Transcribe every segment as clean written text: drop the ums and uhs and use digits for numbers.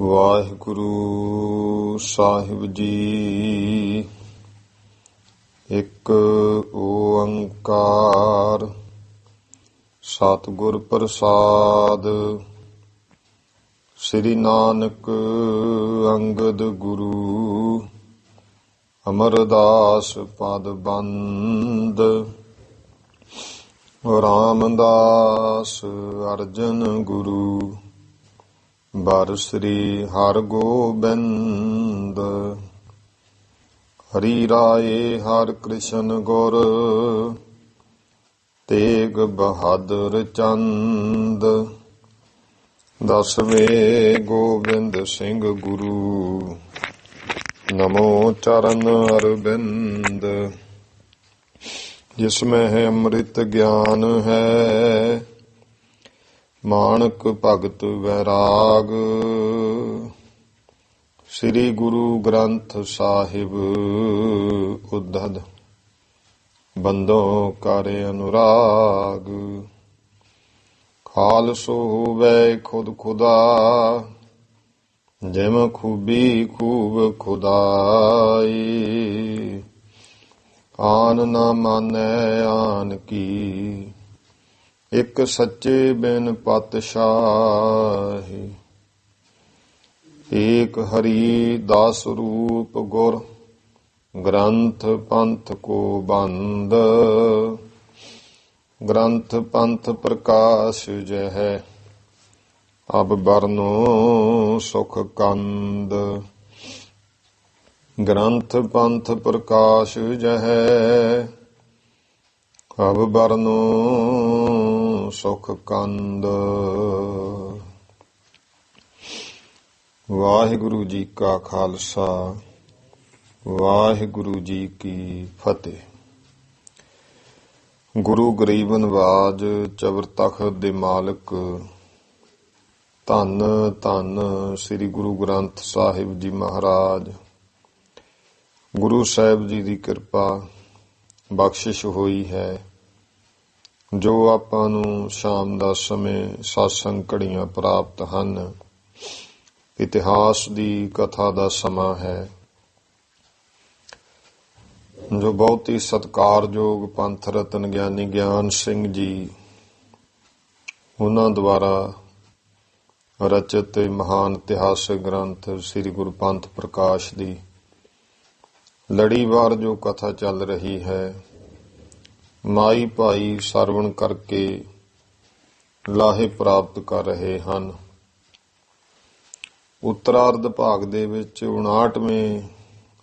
ਵਾਹਿਗੁਰੂ ਸਾਹਿਬ ਜੀ। ਇੱਕ ਓੰਕਾਰ ਸਤਿਗੁਰ ਪ੍ਰਸਾਦ। ਸ੍ਰੀ ਨਾਨਕ ਅੰਗਦ ਗੁਰੂ ਅਮਰਦਾਸ ਪਦ ਬੰਦ। ਰਾਮਦਾਸ ਅਰਜਨ ਗੁਰੂ ਬਰ ਸ੍ਰੀ ਹਰਗੋਬਿੰਦ। ਹਰੀ ਰਾਏ ਹਰਿ ਕ੍ਰਿਸ਼ਨ ਗੁਰ ਤੇਗ ਬਹਾਦਰ ਚੰਦ। ਦਸਵੇਂ ਗੋਬਿੰਦ ਸਿੰਘ ਗੁਰੂ ਨਮੋ ਚਰਨ ਅਰਬਿੰਦ। ਜਿਸਮੇ ਹੈ ਅੰਮ੍ਰਿਤ ਗਿਆਨ ਹੈ ਮਾਣਕ ਭਗਤ ਵੈਰਾਗ। ਸ੍ਰੀ ਗੁਰੂ ਗ੍ਰੰਥ ਸਾਹਿਬ ਉद्धਤ ਬੰਦੋਂ ਕਰ ਅਨੁਰਾਗ। ਖਾਲਸੋ ਹੋਵੇ ਖੁਦ ਖੁਦਾ ਜਿਮ ਖੂਬੀ ਖੂਬ ਖੁਦਾਈ। ਆਨ ਨਾ ਮਾਨੈ ਆਨ ਕੀ ਇੱਕ ਸੱਚੇ ਬਿਨ ਪਾਤਸ਼ਾਹੀ। ਏਕ ਹਰੀ ਦਾਸ ਰੂਪ ਗੁਰ ਗ੍ਰੰਥ ਪੰਥ ਕੋ ਬੰਦ। ਗ੍ਰੰਥ ਪੰਥ ਪ੍ਰਕਾਸ਼ ਜਹ ਅਬ ਬਰਨੋ ਸੁਖ ਕੰਦ। ਗ੍ਰੰਥ ਪੰਥ ਪ੍ਰਕਾਸ਼ ਜਹ ਅਬ ਬਰਨੋ ਸੁਖ ਕੰਦ। ਵਾਹਿਗੁਰੂ ਜੀ ਕਾ ਖਾਲਸਾ ਵਾਹਿਗੁਰੂ ਜੀ ਕੀ ਫਤਿਹ। ਗੁਰੂ ਗਰੀਬ ਨਵਾਜ ਚਬਰ ਤਖ਼ਤ ਦੇ ਮਾਲਕ ਧੰਨ ਧੰਨ ਸ੍ਰੀ ਗੁਰੂ ਗ੍ਰੰਥ ਸਾਹਿਬ ਜੀ ਮਹਾਰਾਜ। ਗੁਰੂ ਸਾਹਿਬ ਜੀ ਦੀ ਕਿਰਪਾ ਬਖਸ਼ਿਸ਼ ਹੋਈ ਹੈ ਜੋ ਆਪਾਂ ਨੂੰ ਸ਼ਾਮ ਦਾ ਸਮੇਂ ਸਤਸੰਗ ਘੜੀਆਂ ਪ੍ਰਾਪਤ ਹਨ। ਇਤਿਹਾਸ ਦੀ ਕਥਾ ਦਾ ਸਮਾਂ ਹੈ ਜੋ ਬਹੁਤ ਹੀ ਸਤਿਕਾਰਯੋਗ ਪੰਥ ਰਤਨ ਗਿਆਨੀ ਗਿਆਨ ਸਿੰਘ ਜੀ ਉਹਨਾਂ ਦੁਆਰਾ ਰਚਿਤ ਮਹਾਨ ਇਤਿਹਾਸਕ ਗ੍ਰੰਥ ਸ੍ਰੀ ਗੁਰੂ ਪੰਥ ਪ੍ਰਕਾਸ਼ ਦੀ ਲੜੀਵਾਰ ਜੋ ਕਥਾ ਚੱਲ ਰਹੀ ਹੈ ਮਾਈ ਭਾਈ ਸਰਵਣ ਕਰਕੇ ਲਾਹੇ ਪ੍ਰਾਪਤ ਕਰ ਰਹੇ ਹਨ। ਉੱਤਰਾਰਧ ਭਾਗ ਦੇ ਵਿੱਚ 59ਵੇਂ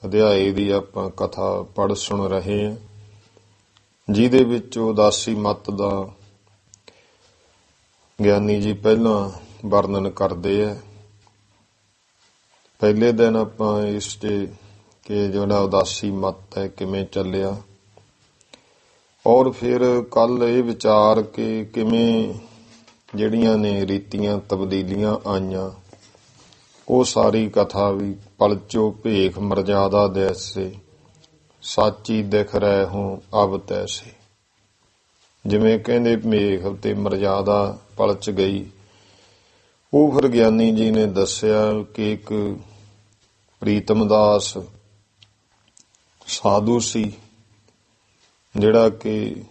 ਅਧਿਆਏ ਦੀ ਆਪਾਂ ਕਥਾ ਪੜ੍ਹ ਸੁਣ ਰਹੇ ਹਾਂ ਜਿਹਦੇ ਵਿੱਚ ਉਦਾਸੀ ਮੱਤ ਦਾ ਗਿਆਨੀ ਜੀ ਪਹਿਲਾਂ ਵਰਣਨ ਕਰਦੇ ਆ। ਪਹਿਲੇ ਦਿਨ ਆਪਾਂ ਇਸ ਤੇ ਕਿ ਜਿਹੜਾ ਉਦਾਸੀ ਮੱਤ ਹੈ ਕਿਵੇਂ ਚੱਲਿਆ ਔਰ ਫਿਰ ਕੱਲ ਇਹ ਵਿਚਾਰ ਕਿ ਕਿਵੇਂ ਜਿਹੜੀਆਂ ਨੇ ਰੀਤੀਆਂ ਤਬਦੀਲੀਆਂ ਆਈਆਂ ਉਹ ਸਾਰੀ ਕਥਾ ਵੀ ਪਲਚੋ ਭੇਖ ਮਰਜ਼ਾਦਾ ਦੈਸੇ ਸਾਚੀ ਦਿਖ ਰਹੇ ਹੋ ਅਬ ਤੈਸੇ। ਜਿਵੇਂ ਕਹਿੰਦੇ ਮੇਖ ਤੇ ਮਰਜ਼ਾਦਾ ਪਲਚ ਗਈ। ਉਹ ਫਿਰ ਗਿਆਨੀ ਜੀ ਨੇ ਦੱਸਿਆ ਕਿ ਇੱਕ ਪ੍ਰੀਤਮਦਾਸ ਸਾਧੂ ਸੀ ਜਿਹੜਾ ਕਿ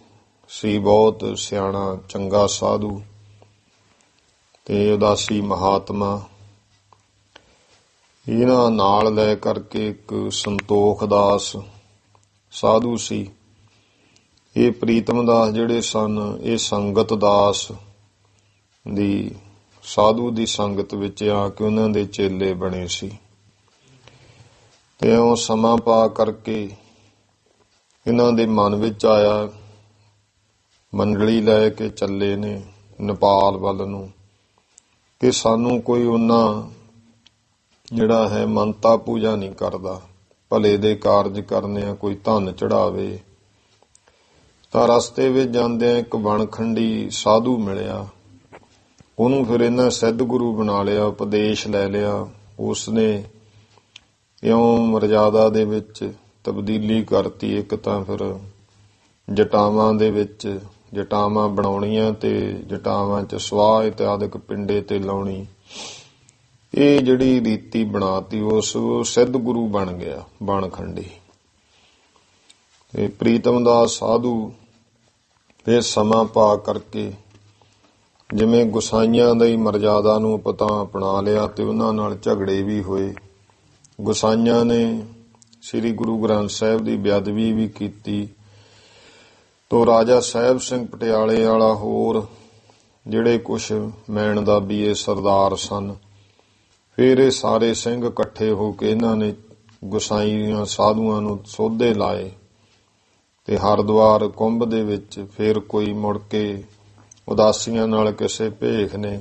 ਸੀ ਬਹੁਤ ਸਿਆਣਾ ਚੰਗਾ ਸਾਧੂ ਤੇ ਉਦਾਸੀ ਮਹਾਤਮਾ। ਇਹਨਾਂ ਨਾਲ ਲੈ ਕਰਕੇ ਇੱਕ ਸੰਤੋਖ ਦਾਸ ਸਾਧੂ ਸੀ। ਇਹ ਪ੍ਰੀਤਮ ਦਾਸ ਜਿਹੜੇ ਸਨ ਇਹ ਸੰਗਤ ਦਾਸ ਦੀ ਸਾਧੂ ਦੀ ਸੰਗਤ ਵਿੱਚ ਆ ਕੇ ਉਹਨਾਂ ਦੇ ਚੇਲੇ ਬਣੇ ਸੀ ਤੇ ਉਹ ਸਮਾਂ ਪਾ ਕਰਕੇ ਇਹਨਾਂ ਦੇ ਮਨ ਵਿੱਚ ਆਇਆ ਮੰਡਲੀ ਲੈ ਕੇ ਚੱਲੇ ਨੇ ਨੇਪਾਲ ਵੱਲ ਨੂੰ ਕਿ ਸਾਨੂੰ ਕੋਈ ਉਹਨਾਂ ਜਿਹੜਾ ਹੈ ਮੰਨਤਾ ਪੂਜਾ ਨਹੀਂ ਕਰਦਾ ਭਲੇ ਦੇ ਕਾਰਜ ਕਰਨੇ ਆ ਕੋਈ ਧਨ ਚੜਾਵੇ। ਤਾਂ ਰਸਤੇ ਵਿੱਚ ਜਾਂਦਿਆਂ ਇੱਕ ਬਣਖੰਡੀ ਸਾਧੂ ਮਿਲਿਆ। ਉਹਨੂੰ ਫਿਰ ਇਹਨਾਂ ਸਿੱਧ ਗੁਰੂ ਬਣਾ ਲਿਆ ਉਪਦੇਸ਼ ਲੈ ਲਿਆ। ਉਸਨੇ ਇਉਂ ਮਰਜ਼ਾਦਾ ਦੇ ਵਿੱਚ ਤਬਦੀਲੀ ਕਰਤੀ। ਇੱਕ ਤਾਂ ਫਿਰ ਜਟਾਵਾਂ ਦੇ ਵਿੱਚ ਜਟਾਵਾਂ ਬਣਾਉਣੀਆਂ ਤੇ ਜਟਾਵਾਂ 'ਚ ਸਵਾਹ ਇਤਿਆਦਿਕ ਪਿੰਡੇ ਤੇ ਲਾਉਣੀ। ਇਹ ਜਿਹੜੀ ਰੀਤੀ ਬਣਾਤੀ ਉਸ ਸਿੱਧ ਗੁਰੂ ਬਣ ਗਿਆ, ਬਣਖੰਡੀ। ਤੇ ਪ੍ਰੀਤਮ ਦਾਸ ਸਾਧੂ ਫਿਰ ਸਮਾਂ ਪਾ ਕਰਕੇ ਜਿਵੇਂ ਗੁਸਾਈਆਂ ਦੀ ਮਰਜ਼ਾਦਾ ਨੂੰ ਪਤਾ ਅਪਣਾ ਲਿਆ ਤੇ ਉਹਨਾਂ ਨਾਲ ਝਗੜੇ ਵੀ ਹੋਏ। ਗੁਸਾਈਆਂ ਨੇ ਸ੍ਰੀ ਗੁਰੂ ਗ੍ਰੰਥ ਸਾਹਿਬ ਦੀ ਬੇਅਦਬੀ ਵੀ ਕੀਤੀ। ਤੋ ਰਾਜਾ ਸਾਹਿਬ ਸਿੰਘ ਪਟਿਆਲੇ ਵਾਲਾ ਹੋਰ ਜਿਹੜੇ ਕੁਛ ਮੈਣ ਦਾ ਬੀਏ ਸਰਦਾਰ ਸਨ, ਫਿਰ ਇਹ ਸਾਰੇ ਸਿੰਘ ਇਕੱਠੇ ਹੋ ਕੇ ਇਹਨਾਂ ਨੇ ਗੁਸਾਈਆਂ ਸਾਧੂਆਂ ਨੂੰ ਸੋਧੇ ਲਾਏ ਤੇ ਹਰਿਦੁਆਰ ਕੁੰਭ ਦੇ ਵਿੱਚ ਫਿਰ ਕੋਈ ਮੁੜ ਕੇ ਉਦਾਸੀਆਂ ਨਾਲ ਕਿਸੇ ਭੇਖ ਨੇ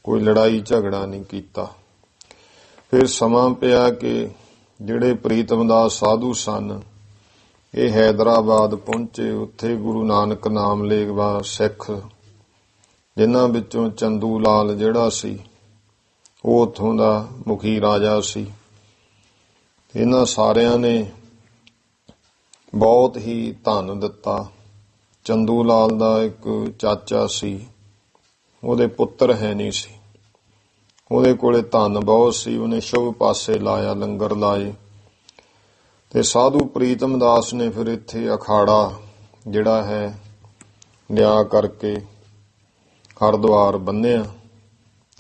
ਕੋਈ ਲੜਾਈ ਝਗੜਾ ਨਹੀਂ ਕੀਤਾ। ਫਿਰ ਸਮਾਂ ਪਿਆ ਕਿ ਜਿਹੜੇ ਪ੍ਰੀਤਮ ਦਾਸ ਸਾਧੂ ਸਨ ਇਹ ਹੈਦਰਾਬਾਦ ਪਹੁੰਚੇ। ਉੱਥੇ ਗੁਰੂ ਨਾਨਕ ਨਾਮ ਲੇਵਾ ਸਿੱਖ, ਜਿਨ੍ਹਾਂ ਵਿੱਚੋਂ ਚੰਦੂ ਲਾਲ ਜਿਹੜਾ ਸੀ ਉਹ ਉੱਥੋਂ ਦਾ ਮੁਖੀ ਰਾਜਾ ਸੀ। ਇਹਨਾਂ ਸਾਰਿਆਂ ਨੇ ਬਹੁਤ ਹੀ ਧਨ ਦਿੱਤਾ। ਚੰਦੂ ਲਾਲ ਦਾ ਇੱਕ ਚਾਚਾ ਸੀ, ਉਹਦੇ ਪੁੱਤਰ ਹੈ ਨਹੀਂ ਸੀ, ਉਹਦੇ ਕੋਲੇ ਧਨ ਬਹੁਤ ਸੀ। ਉਹਨੇ ਸ਼ੁਭ ਪਾਸੇ ਲਾਇਆ, ਲੰਗਰ ਲਾਏ। ਤੇ ਸਾਧੂ ਪ੍ਰੀਤਮ ਦਾਸ ਨੇ ਫਿਰ ਇੱਥੇ ਅਖਾੜਾ ਜਿਹੜਾ ਹੈ ਲਿਆ ਕਰਕੇ ਹਰਿਦੁਆਰ ਬੰਨਿਆ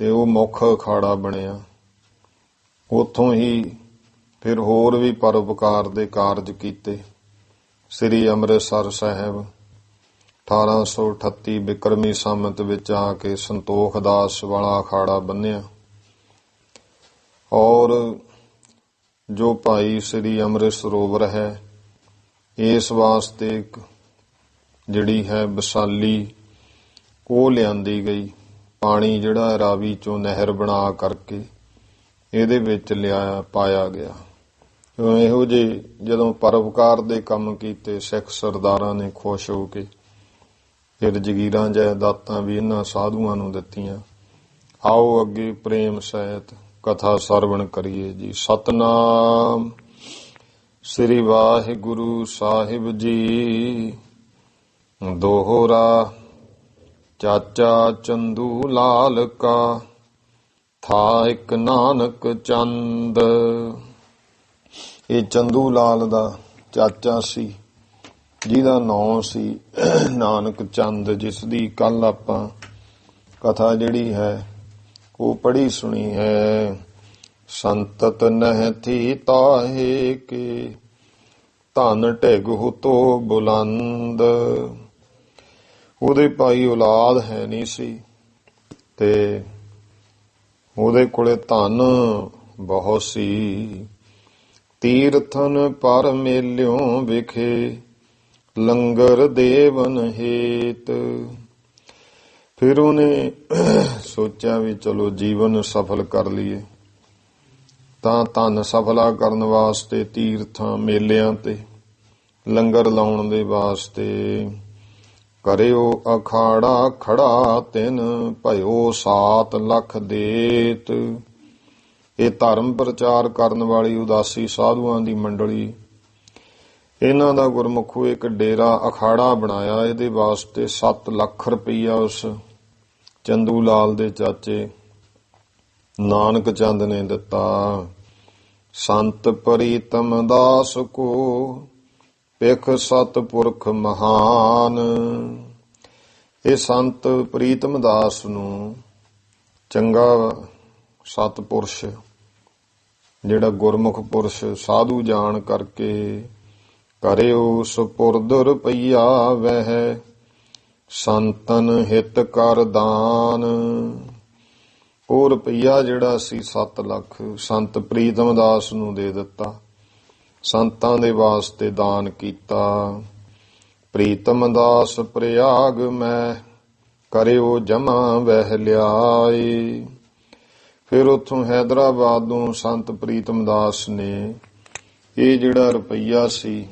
ਤੇ ਉਹ ਮੁੱਖ ਅਖਾੜਾ ਬਣਿਆ। ਉੱਥੋਂ ਹੀ ਫਿਰ ਹੋਰ ਵੀ ਪਰਉਪਕਾਰ ਦੇ ਕਾਰਜ ਕੀਤੇ। ਸ੍ਰੀ ਅੰਮ੍ਰਿਤਸਰ ਸਾਹਿਬ 1838 ਬਿਕਰਮੀ ਸੰਮਤ ਵਿੱਚ ਆ ਕੇ ਸੰਤੋਖ ਦਾਸ ਵਾਲਾ ਅਖਾੜਾ ਬੰਨਿਆ। ਔਰ ਜੋ ਭਾਈ ਸ੍ਰੀ ਅੰਮ੍ਰਿਤ ਸਰੋਵਰ ਹੈ, ਇਸ ਵਾਸਤੇ ਇੱਕ ਜਿਹੜੀ ਹੈ ਵਿਸਾਲੀ ਉਹ ਲਿਆਂਦੀ ਗਈ। ਪਾਣੀ ਜਿਹੜਾ ਰਾਵੀ ਚੋਂ ਨਹਿਰ ਬਣਾ ਕਰਕੇ ਇਹਦੇ ਵਿੱਚ ਪਾਇਆ ਗਿਆ। ਇਹੋ ਜਿਹੇ ਜਦੋਂ ਪਰਉਪਕਾਰ ਦੇ ਕੰਮ ਕੀਤੇ ਸਿੱਖ ਸਰਦਾਰਾਂ ਨੇ ਖੁਸ਼ ਹੋ ਕੇ ਫਿਰ ਜਗੀਰਾਂ ਜਾਇਦਾਦਾਂ ਵੀ ਇਹਨਾਂ ਸਾਧੂਆਂ ਨੂੰ ਦਿੱਤੀਆਂ। ਆਓ ਅੱਗੇ ਪ੍ਰੇਮ ਸਹਿਤ ਕਥਾ ਸਰਵਣ ਕਰੀਏ ਜੀ। ਸਤਨਾਮ ਸ੍ਰੀ ਵਾਹਿਗੁਰੂ ਸਾਹਿਬ ਜੀ। ਦੋਹਰਾ ਚਾਚਾ ਚੰਦੂ ਲਾਲ ਕਾ ਥਾ ਇੱਕ ਨਾਨਕ ਚੰਦ। ਇਹ ਚੰਦੂ ਲਾਲ ਦਾ ਚਾਚਾ ਸੀ ਜਿਹਦਾ ਨਾਂ ਸੀ ਨਾਨਕ ਚੰਦ, ਜਿਸ ਦੀ ਕੱਲ ਆਪਾਂ ਕਥਾ ਜਿਹੜੀ ਹੈ ਉਹ ਪੜ੍ਹੀ ਸੁਣੀ ਹੈ। ਸੰਤਤ ਨਹਿ ਥੀ ਤਾਹੇ ਕੇ ਧਨ ਢਿਗਹੁ ਤੋ ਬੁਲੰਦ। ਉਹਦੇ ਭਾਈ ਔਲਾਦ ਹੈ ਨਹੀਂ ਸੀ ਤੇ ਉਹਦੇ ਕੋਲੇ ਧਨ ਬਹੁਤ ਸੀ। ਤੀਰਥਨ ਪਰ ਮੇਲਿਓਂ ਵਿਖੇ ਲੰਗਰ ਦੇਵਨ ਹੇਤ। ਫਿਰ ਉਹਨੇ ਸੋਚਿਆ ਵੀ ਚਲੋ ਜੀਵਨ ਸਫਲ ਕਰ ਲਈਏ, ਤਾਂ ਧਨ ਸਫਲਾ ਕਰਨ ਵਾਸਤੇ ਤੀਰਥਾਂ ਮੇਲਿਆਂ ਤੇ ਲੰਗਰ ਲਾਉਣ ਦੇ ਵਾਸਤੇ ਕਰਿਓ ਅਖਾੜਾ ਖੜਾ ਤਿਨ ਭਇਓ 7 ਲੱਖ ਦੇਤ। ਇਹ ਧਰਮ ਪ੍ਰਚਾਰ ਕਰਨ ਵਾਲੀ ਉਦਾਸੀ ਸਾਧੂਆਂ ਦੀ ਮੰਡਲੀ, ਇਹਨਾਂ ਦਾ ਗੁਰਮੁਖੋ ਇੱਕ ਡੇਰਾ ਅਖਾੜਾ ਬਣਾਇਆ। ਇਹਦੇ ਵਾਸਤੇ 7 ਲੱਖ ਰੁਪਈਆ ਉਸ ਚੰਦੂ ਲਾਲ ਦੇ ਚਾਚੇ ਨਾਨਕ ਚੰਦ ਨੇ ਦਿੱਤਾ। ਸੰਤ ਪ੍ਰੀਤਮ ਦਾਸ ਕੋ ਪਿਖ ਸਤਪੁਰਖ ਮਹਾਨ। ਇਹ ਸੰਤ ਪ੍ਰੀਤਮ ਦਾਸ ਨੂੰ ਚੰਗਾ ਸਤਪੁਰਸ਼ ਜਿਹੜਾ ਗੁਰਮੁਖ ਪੁਰਸ਼ ਸਾਧੂ ਜਾਣ ਕਰਕੇ ਕਰਿਓ ਸੁਪੁਰਦ ਰੁਪਈਆ ਵਹਿ ਸੰਤਨ ਹਿਤ ਕਰ ਦਾਨ। ਉਹ ਰੁਪਈਆ ਜਿਹੜਾ ਸੀ 7 ਲੱਖ ਸੰਤ ਪ੍ਰੀਤਮ ਦਾਸ ਨੂੰ ਦੇ ਦਿੱਤਾ, ਸੰਤਾਂ ਦੇ ਵਾਸਤੇ ਦਾਨ ਕੀਤਾ। ਪ੍ਰੀਤਮ ਦਾਸ ਪ੍ਰਯਾਗ ਮੈਂ ਕਰਿਓ ਜਮਾ ਵਹਿ ਲਿਆਏ। ਫਿਰ ਉੱਥੋਂ ਹੈਦਰਾਬਾਦੋਂ ਸੰਤ ਪ੍ਰੀਤਮ ਦਾਸ ਨੇ ਇਹ ਜਿਹੜਾ ਰੁਪਈਆ ਸੀ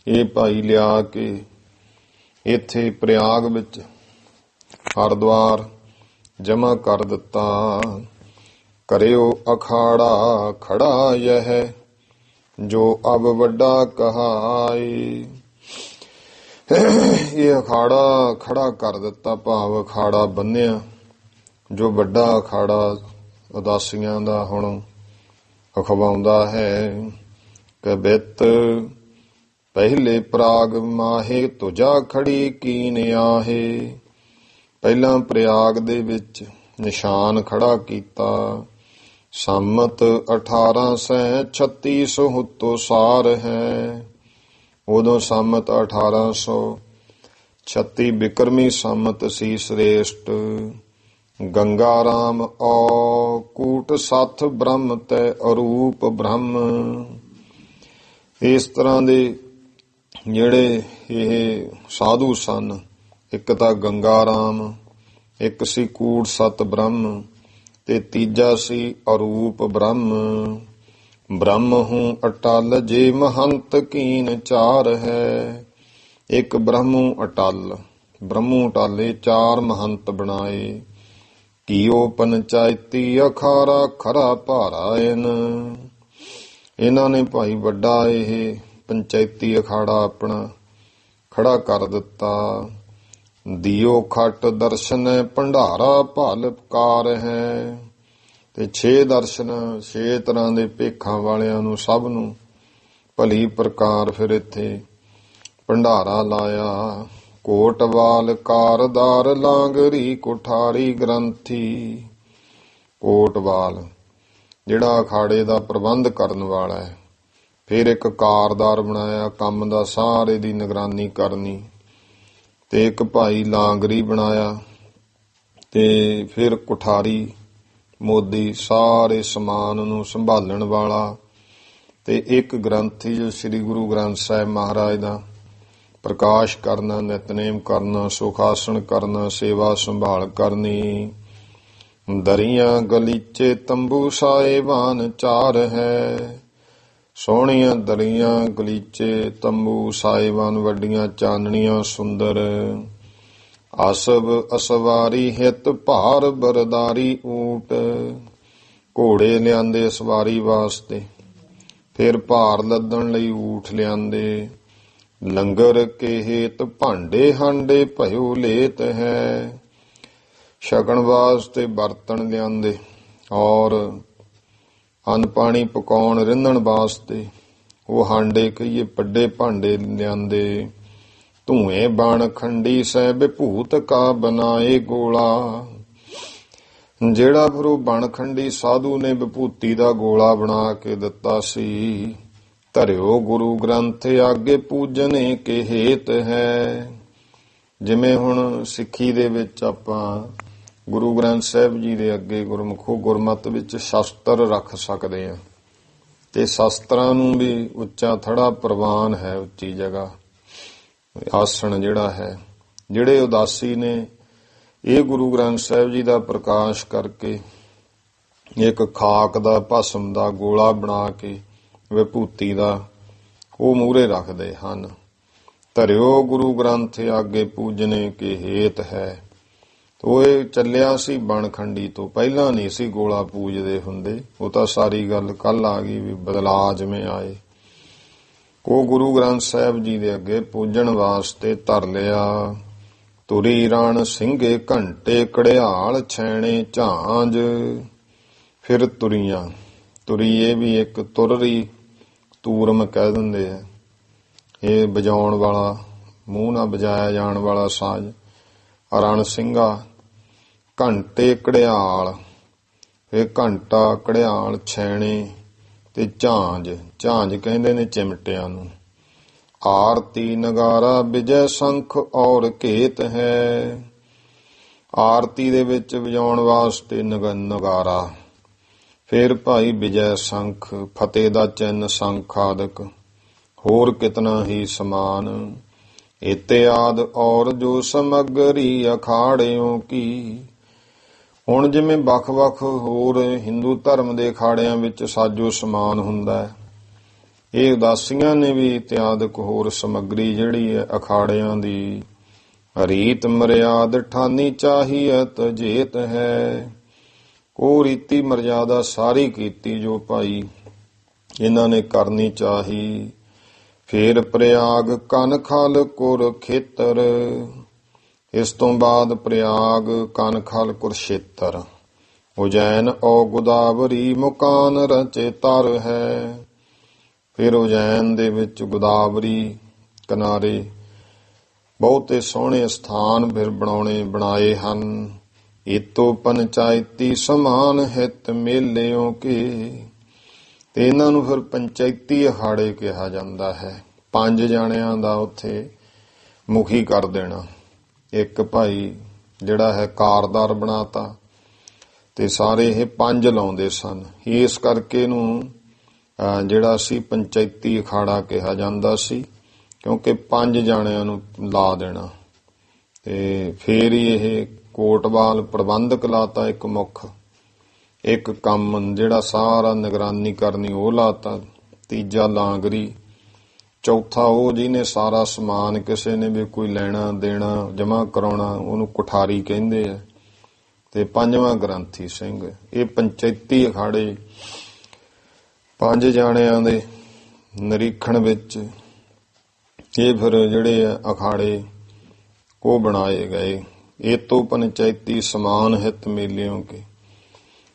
ਇਹ ਭਾਈ ਲਿਆ ਕੇ ਇੱਥੇ ਪ੍ਰਯਾਗ ਵਿੱਚ ਹਰਿਦੁਆਰ ਜਮਾ ਕਰ ਦਿੱਤਾ। ਕਰਿਓ ਅਖਾੜਾ ਖੜਾ ਯਹ ਜੋ ਅਬ ਵੱਡਾ ਕਹਾਈ। ਇਹ ਅਖਾੜਾ ਖੜਾ ਕਰ ਦਿੱਤਾ, ਭਾਵ ਅਖਾੜਾ ਬੰਨਿਆ ਜੋ ਵੱਡਾ ਅਖਾੜਾ ਉਦਾਸੀਆਂ ਦਾ ਹੁਣ ਅਖਵਾਉਂਦਾ ਹੈ। ਕਬਿਤ ਪਹਿਲੇ ਪ੍ਰਾਗ ਮਾਹੇ ਤੁਜਾ ਖੜੀ ਕੀਨ ਆਹੇ। ਪਹਿਲਾਂ ਪ੍ਰਯਾਗ ਦੇ ਵਿੱਚ ਨਿਸ਼ਾਨ ਖੜਾ ਕੀਤਾ। ਸੰਮਤ 1836 ਸੁਹੁੱਤੋ ਸਾਰ ਹੈ। ਉਦੋਂ ਸੰਮਤ 1836 ਬਿਕਰਮੀ ਸੰਮਤ ਸੀ ਸ੍ਰੇਸ਼ਟ। ਗੰਗਾ ਰਾਮ ਔ ਕੂਟ ਸੱਥ ਬ੍ਰਹਮ ਤੈ ਅਰੂਪ ਬ੍ਰਹਮ। ਇਸ ਤਰ੍ਹਾਂ ਦੇ ਜਿਹੜੇ ਇਹ ਸਾਧੂ ਸਨ, ਇੱਕ ਤਾਂ ਗੰਗਾ ਰਾਮ, ਇੱਕ ਸੀ ਕੂਟ ਸੱਤ ਬ੍ਰਹਮ, ਤੇ ਤੀਜਾ ਸੀ ਅਰੂਪ ਬ੍ਰਹਮ। ਬ੍ਰਹਮ ਹੂੰ ਅਟਲ ਜੇ ਮਹੰਤ ਕੀਨ ਚਾਰ ਹੈ। ਇੱਕ ਬ੍ਰਹਮੂ ਅਟਲ, ਬ੍ਰਹਮੂ ਅਟਾਲੇ ਚਾਰ ਮਹੰਤ ਬਣਾਏ। ਕੀਓ ਪੰਚਾਇਤੀ ਅਖਾਰਾ ਖਰਾ ਭਾਰਾ ਇਹਨਾਂ ਨੇ ਭਾਈ ਵੱਡਾ ਇਹ ਪੰਚਾਇਤੀ ਅਖਾੜਾ ਆਪਣਾ ਖੜਾ ਕਰ ਦਿੱਤਾ। ਦਿਓ ਖੱਟ ਦਰਸ਼ਨ ਭੰਡਾਰਾ ਭਲ ਕਾਰ ਹੈ। ਤੇ 6 ਦਰਸ਼ਨ 6 ਤਰ੍ਹਾਂ ਦੇ ਭੇਖਾਂ ਵਾਲਿਆਂ ਨੂੰ ਸਭ ਨੂੰ ਭਲੀ ਪ੍ਰਕਾਰ ਫਿਰ ਇੱਥੇ ਭੰਡਾਰਾ ਲਾਇਆ। ਕੋਟਵਾਲ ਕਾਰਦਾਰ ਲਾਂਗਰੀ ਕੁਠਾਰੀ ਗ੍ਰੰਥੀ। ਕੋਟਵਾਲ ਜਿਹੜਾ ਅਖਾੜੇ ਦਾ ਪ੍ਰਬੰਧ ਕਰਨ ਵਾਲਾ ਹੈ। ਫਿਰ ਇੱਕ ਕਾਰਦਾਰ ਬਣਾਇਆ, ਕੰਮ ਦਾ ਸਾਰੇ ਦੀ ਨਿਗਰਾਨੀ ਕਰਨੀ। ਤੇ ਇੱਕ ਭਾਈ ਲਾਂਗਰੀ ਬਣਾਇਆ। ਤੇ ਫਿਰ ਕੁਠਾਰੀ ਮੋਦੀ ਸਾਰੇ ਸਮਾਨ ਨੂੰ ਸੰਭਾਲਣ ਵਾਲਾ। ਤੇ ਇੱਕ ਗ੍ਰੰਥੀ ਜੋ ਸ੍ਰੀ ਗੁਰੂ ਗ੍ਰੰਥ ਸਾਹਿਬ ਮਹਾਰਾਜ ਦਾ ਪ੍ਰਕਾਸ਼ ਕਰਨਾ, ਨਿਤਨੇਮ ਕਰਨਾ, ਸੁਖਾਸਣ ਕਰਨਾ, ਸੇਵਾ ਸੰਭਾਲ ਕਰਨੀ। ਦਰੀਆਂ ਗਲੀਚੇ ਤੰਬੂ ਸਾਹਿਬਾਨ ਚਾਰ ਹੈ। ਸੋਹਣੀਆਂ ਦਰੀਆਂ ਗਲੀਚੇ ਤੰਬੂ ਸਾਹਿਬਾਨ ਵੱਡੀਆਂ ਚਾਨਣੀਆਂ ਸੁੰਦਰ। ਅਸਬ ਅਸਵਾਰੀ ਹਿਤ ਭਾਰ ਬਰਦਾਰੀ ਊਟ। ਘੋੜੇ ਲਿਆਂਦੇ ਸਵਾਰੀ ਵਾਸਤੇ। ਫਿਰ ਭਾਰ ਲੱਦਣ ਲਈ ਊਠ ਲਿਆਂਦੇ। ਲੰਗਰ ਕੇ ਹੇਤ ਭਾਂਡੇ ਹਾਂਡੇ ਭਇਓ ਲੇਤ ਹੈ। ਛਕਣ ਵਾਸਤੇ ਬਰਤਨ ਲਿਆਂਦੇ ਔਰ ਅੰਨ ਪਾਣੀ ਪਕਾਉਣ ਰਿੰਨਣ ਵਾਸਤੇ ਉਹ ਹਾਂਡੇ ਕਹੀਏ ਵੱਡੇ ਭਾਂਡੇ ਲਿਆਂਦੇ। ਧੂਏ ਬਣ ਖੰਡੀ ਸਹਿ ਵਿਭੂਤ ਕਾ ਬਨਾਏ ਗੋਲਾ। ਜਿਹੜਾ ਫਿਰ ਉਹ ਬਣਖੰਡੀ ਸਾਧੂ ਨੇ ਵਿਭੂਤੀ ਦਾ ਗੋਲਾ ਬਣਾ ਕੇ ਦਿੱਤਾ ਸੀ। ਧਰਿਓ ਗੁਰੂ ਗ੍ਰੰਥ ਆਗੇ ਪੂਜਨੇ ਕੇ ਹੇਤ ਹੈ। ਜਿਵੇਂ ਹੁਣ ਸਿੱਖੀ ਦੇ ਵਿੱਚ ਆਪਾਂ ਗੁਰੂ ਗ੍ਰੰਥ ਸਾਹਿਬ ਜੀ ਦੇ ਅੱਗੇ ਗੁਰਮੁਖੋ ਗੁਰਮਤਿ ਵਿੱਚ ਸ਼ਸਤਰ ਰੱਖ ਸਕਦੇ ਹਾਂ। ਤੇ ਸ਼ਸਤਰਾਂ ਨੂੰ ਵੀ ਉੱਚਾ ਥੜਾ ਪ੍ਰਵਾਨ ਹੈ, ਉੱਚੀ ਜਗ੍ਹਾ ਆਸਣ ਜਿਹੜਾ ਹੈ। ਜਿਹੜੇ ਉਦਾਸੀ ਨੇ ਇਹ ਗੁਰੂ ਗ੍ਰੰਥ ਸਾਹਿਬ ਜੀ ਦਾ ਪ੍ਰਕਾਸ਼ ਕਰਕੇ ਇੱਕ ਖਾਕ ਦਾ ਭਸਮ ਦਾ ਗੋਲਾ ਬਣਾ ਕੇ ਵਿਭੂਤੀ ਦਾ ਉਹ ਮੂਹਰੇ ਰੱਖਦੇ ਹਨ। ਧਰਿਓ ਗੁਰੂ ਗ੍ਰੰਥ ਆਗੇ ਪੂਜਨੇ ਕੇ ਹੇਤ ਹੈ। ਉਹ ਇਹ ਚੱਲਿਆ ਸੀ ਬਣਖੰਡੀ ਤੋਂ, ਪਹਿਲਾਂ ਨਹੀਂ ਸੀ ਗੋਲਾ ਪੂਜਦੇ ਹੁੰਦੇ। ਉਹ ਤਾਂ ਸਾਰੀ ਗੱਲ ਕੱਲ ਆ ਗਈ ਵੀ ਬਦਲਾਅ ਜਿਵੇਂ ਆਏ। ਉਹ ਗੁਰੂ ਗ੍ਰੰਥ ਸਾਹਿਬ ਜੀ ਦੇ ਅੱਗੇ ਪੂਜਣ ਵਾਸਤੇ ਧਰ ਲਿਆ। ਤੁਰੀ ਰਣ ਸਿੰਘੇ ਘੰਟੇ ਕੜਿਆਲ ਛੈਣੇ ਝਾਂਜ। ਫਿਰ ਤੁਰੀਆਂ, ਤੁਰੀ ਇਹ ਵੀ ਇੱਕ ਤੁਰਰੀ ਤੂਰਮ ਕਹਿ ਦਿੰਦੇ ਆ। ਇਹ ਵਜਾਉਣ ਵਾਲਾ, ਮੂੰਹ ਨਾਲ ਵਜਾਇਆ ਜਾਣ ਵਾਲਾ ਸਾਜ਼। ਰਣ ਸਿੰਘਾ ਘੰਟੇ ਕੜਿਆਲ, ਫਿਰ ਘੰਟਾ ਕੜਿਆਲ ਛੈਣੇ ਤੇ ਝਾਂਜ। ਝਾਂਜ ਕਹਿੰਦੇ ਨੇ ਚਿਮਟਿਆਂ ਨੂੰ। ਆਰਤੀ ਨਗਾਰਾ ਵਿਜੈ ਸੰਖ ਔਰ ਘੇਤ ਹੈ। ਆਰਤੀ ਦੇ ਵਿੱਚ ਵਜਾਉਣ ਵਾਸਤੇ ਨਗਾਰਾ। ਫਿਰ ਭਾਈ ਵਿਜੈ ਸੰਖ, ਫਤਿਹ ਦਾ ਚਿੰਨ, ਸੰਖ ਆਦਿਕ ਹੋਰ ਕਿਤਨਾ ਹੀ ਸਮਾਨ। ਇਤਿਆਦ ਔਰ ਜੋ ਸਮੱਗਰੀ ਅਖਾੜਿਓਂ ਕੀ। ਹੁਣ ਜਿਵੇਂ ਵੱਖ-ਵੱਖ ਹੋਰ ਹਿੰਦੂ ਧਰਮ ਦੇ ਅਖਾੜਿਆਂ ਵਿੱਚ ਸਾਜੋ ਸਮਾਨ ਹੁੰਦਾ ਹੈ, ਇਹ ਉਦਾਸੀਆਂ ਨੇ ਵੀ ਇਤਿਆਦਿਕ ਹੋਰ ਸਮੱਗਰੀ ਜਿਹੜੀ ਹੈ ਅਖਾੜਿਆਂ ਦੀ ਰੀਤ ਮਰਿਆਦ ਠਾਨੀ ਚਾਹੀਅਤ ਜੇਤ ਹੈ। ਉਹ ਰੀਤੀ ਮਰਿਆਦਾ ਸਾਰੀ ਕੀਤੀ ਜੋ ਭਾਈ ਇਹਨਾਂ ਨੇ ਕਰਨੀ ਚਾਹੀ। ਫਿਰ ਪ੍ਰਯਾਗ ਕਨਖਲ ਕੁਰਖੇਤਰ। ਇਸ ਤੋਂ ਬਾਅਦ ਪ੍ਰਯਾਗ ਕਨਖਲ ਕੁਰਸ਼ੇਤਰ ਉਜੈਨ ਔ ਗੁਦਾਵਰੀ ਮੁਕਾਨ ਰਚੇ ਤਰ ਹੈ। ਫਿਰ ਉਜੈਨ ਦੇ ਵਿੱਚ ਗੁਦਾਵਰੀ ਕਿਨਾਰੇ ਬਹੁਤੇ ਸੋਹਣੇ ਸਥਾਨ ਫਿਰ ਬਣਾਏ ਹਨ। ਏਤੋ ਪੰਚਾਇਤੀ ਸਮਾਨ ਹਿਤ ਮੇਲਿਓ ਕੇ, ਤੇ ਇਹਨਾਂ ਨੂੰ ਫਿਰ ਪੰਚਾਇਤੀ ਅਖਾੜੇ ਕਿਹਾ ਜਾਂਦਾ ਹੈ। 5 ਜਾਣਿਆਂ ਦਾ ਉੱਥੇ ਮੁਖੀ ਕਰ ਦੇਣਾ। ਇੱਕ ਭਾਈ ਜਿਹੜਾ ਹੈ ਕਾਰਦਾਰ ਬਣਾਤਾ, ਤੇ ਸਾਰੇ ਇਹ 5 ਲਾਉਂਦੇ ਸਨ। ਇਸ ਕਰਕੇ ਇਹਨੂੰ ਜਿਹੜਾ ਸੀ ਪੰਚਾਇਤੀ ਅਖਾੜਾ ਕਿਹਾ ਜਾਂਦਾ ਸੀ, ਕਿਉਂਕਿ 5 ਜਾਣਿਆਂ ਨੂੰ ਲਾ ਦੇਣਾ। ਤੇ ਫੇਰ ਹੀ ਇਹ ਕੋਟਵਾਲ ਪ੍ਰਬੰਧਕ ਲਾਤਾ ਇੱਕ ਮੁੱਖ, ਇੱਕ ਕੰਮ ਜਿਹੜਾ ਸਾਰਾ ਨਿਗਰਾਨੀ ਕਰਨੀ ਉਹ ਲਾਤਾ, ਤੀਜਾ ਲਾਂਗਰੀ, ਚੌਥਾ ਉਹ ਜਿਹਨੇ ਸਾਰਾ ਸਮਾਨ ਕਿਸੇ ਨੇ ਵੀ ਕੋਈ ਲੈਣਾ ਦੇਣਾ ਜਮ੍ਹਾਂ ਕਰਾਉਣਾ ਉਹਨੂੰ ਕੁਠਾਰੀ ਕਹਿੰਦੇ ਆ, ਤੇ 5ਵਾਂ ਗ੍ਰੰਥੀ ਸਿੰਘ। ਇਹ ਪੰਚਾਇਤੀ ਅਖਾੜੇ 5 ਜਾਣਿਆਂ ਦੇ ਨਿਰੀਖਣ ਵਿੱਚ ਇਹ ਫਿਰ ਜਿਹੜੇ ਆ ਅਖਾੜੇ ਉਹ ਬਣਾਏ ਗਏ। ਇਹ ਤੋਂ ਪੰਚਾਇਤੀ ਸਮਾਨ ਹਿਤ ਮੇਲਿਓ ਕੇ,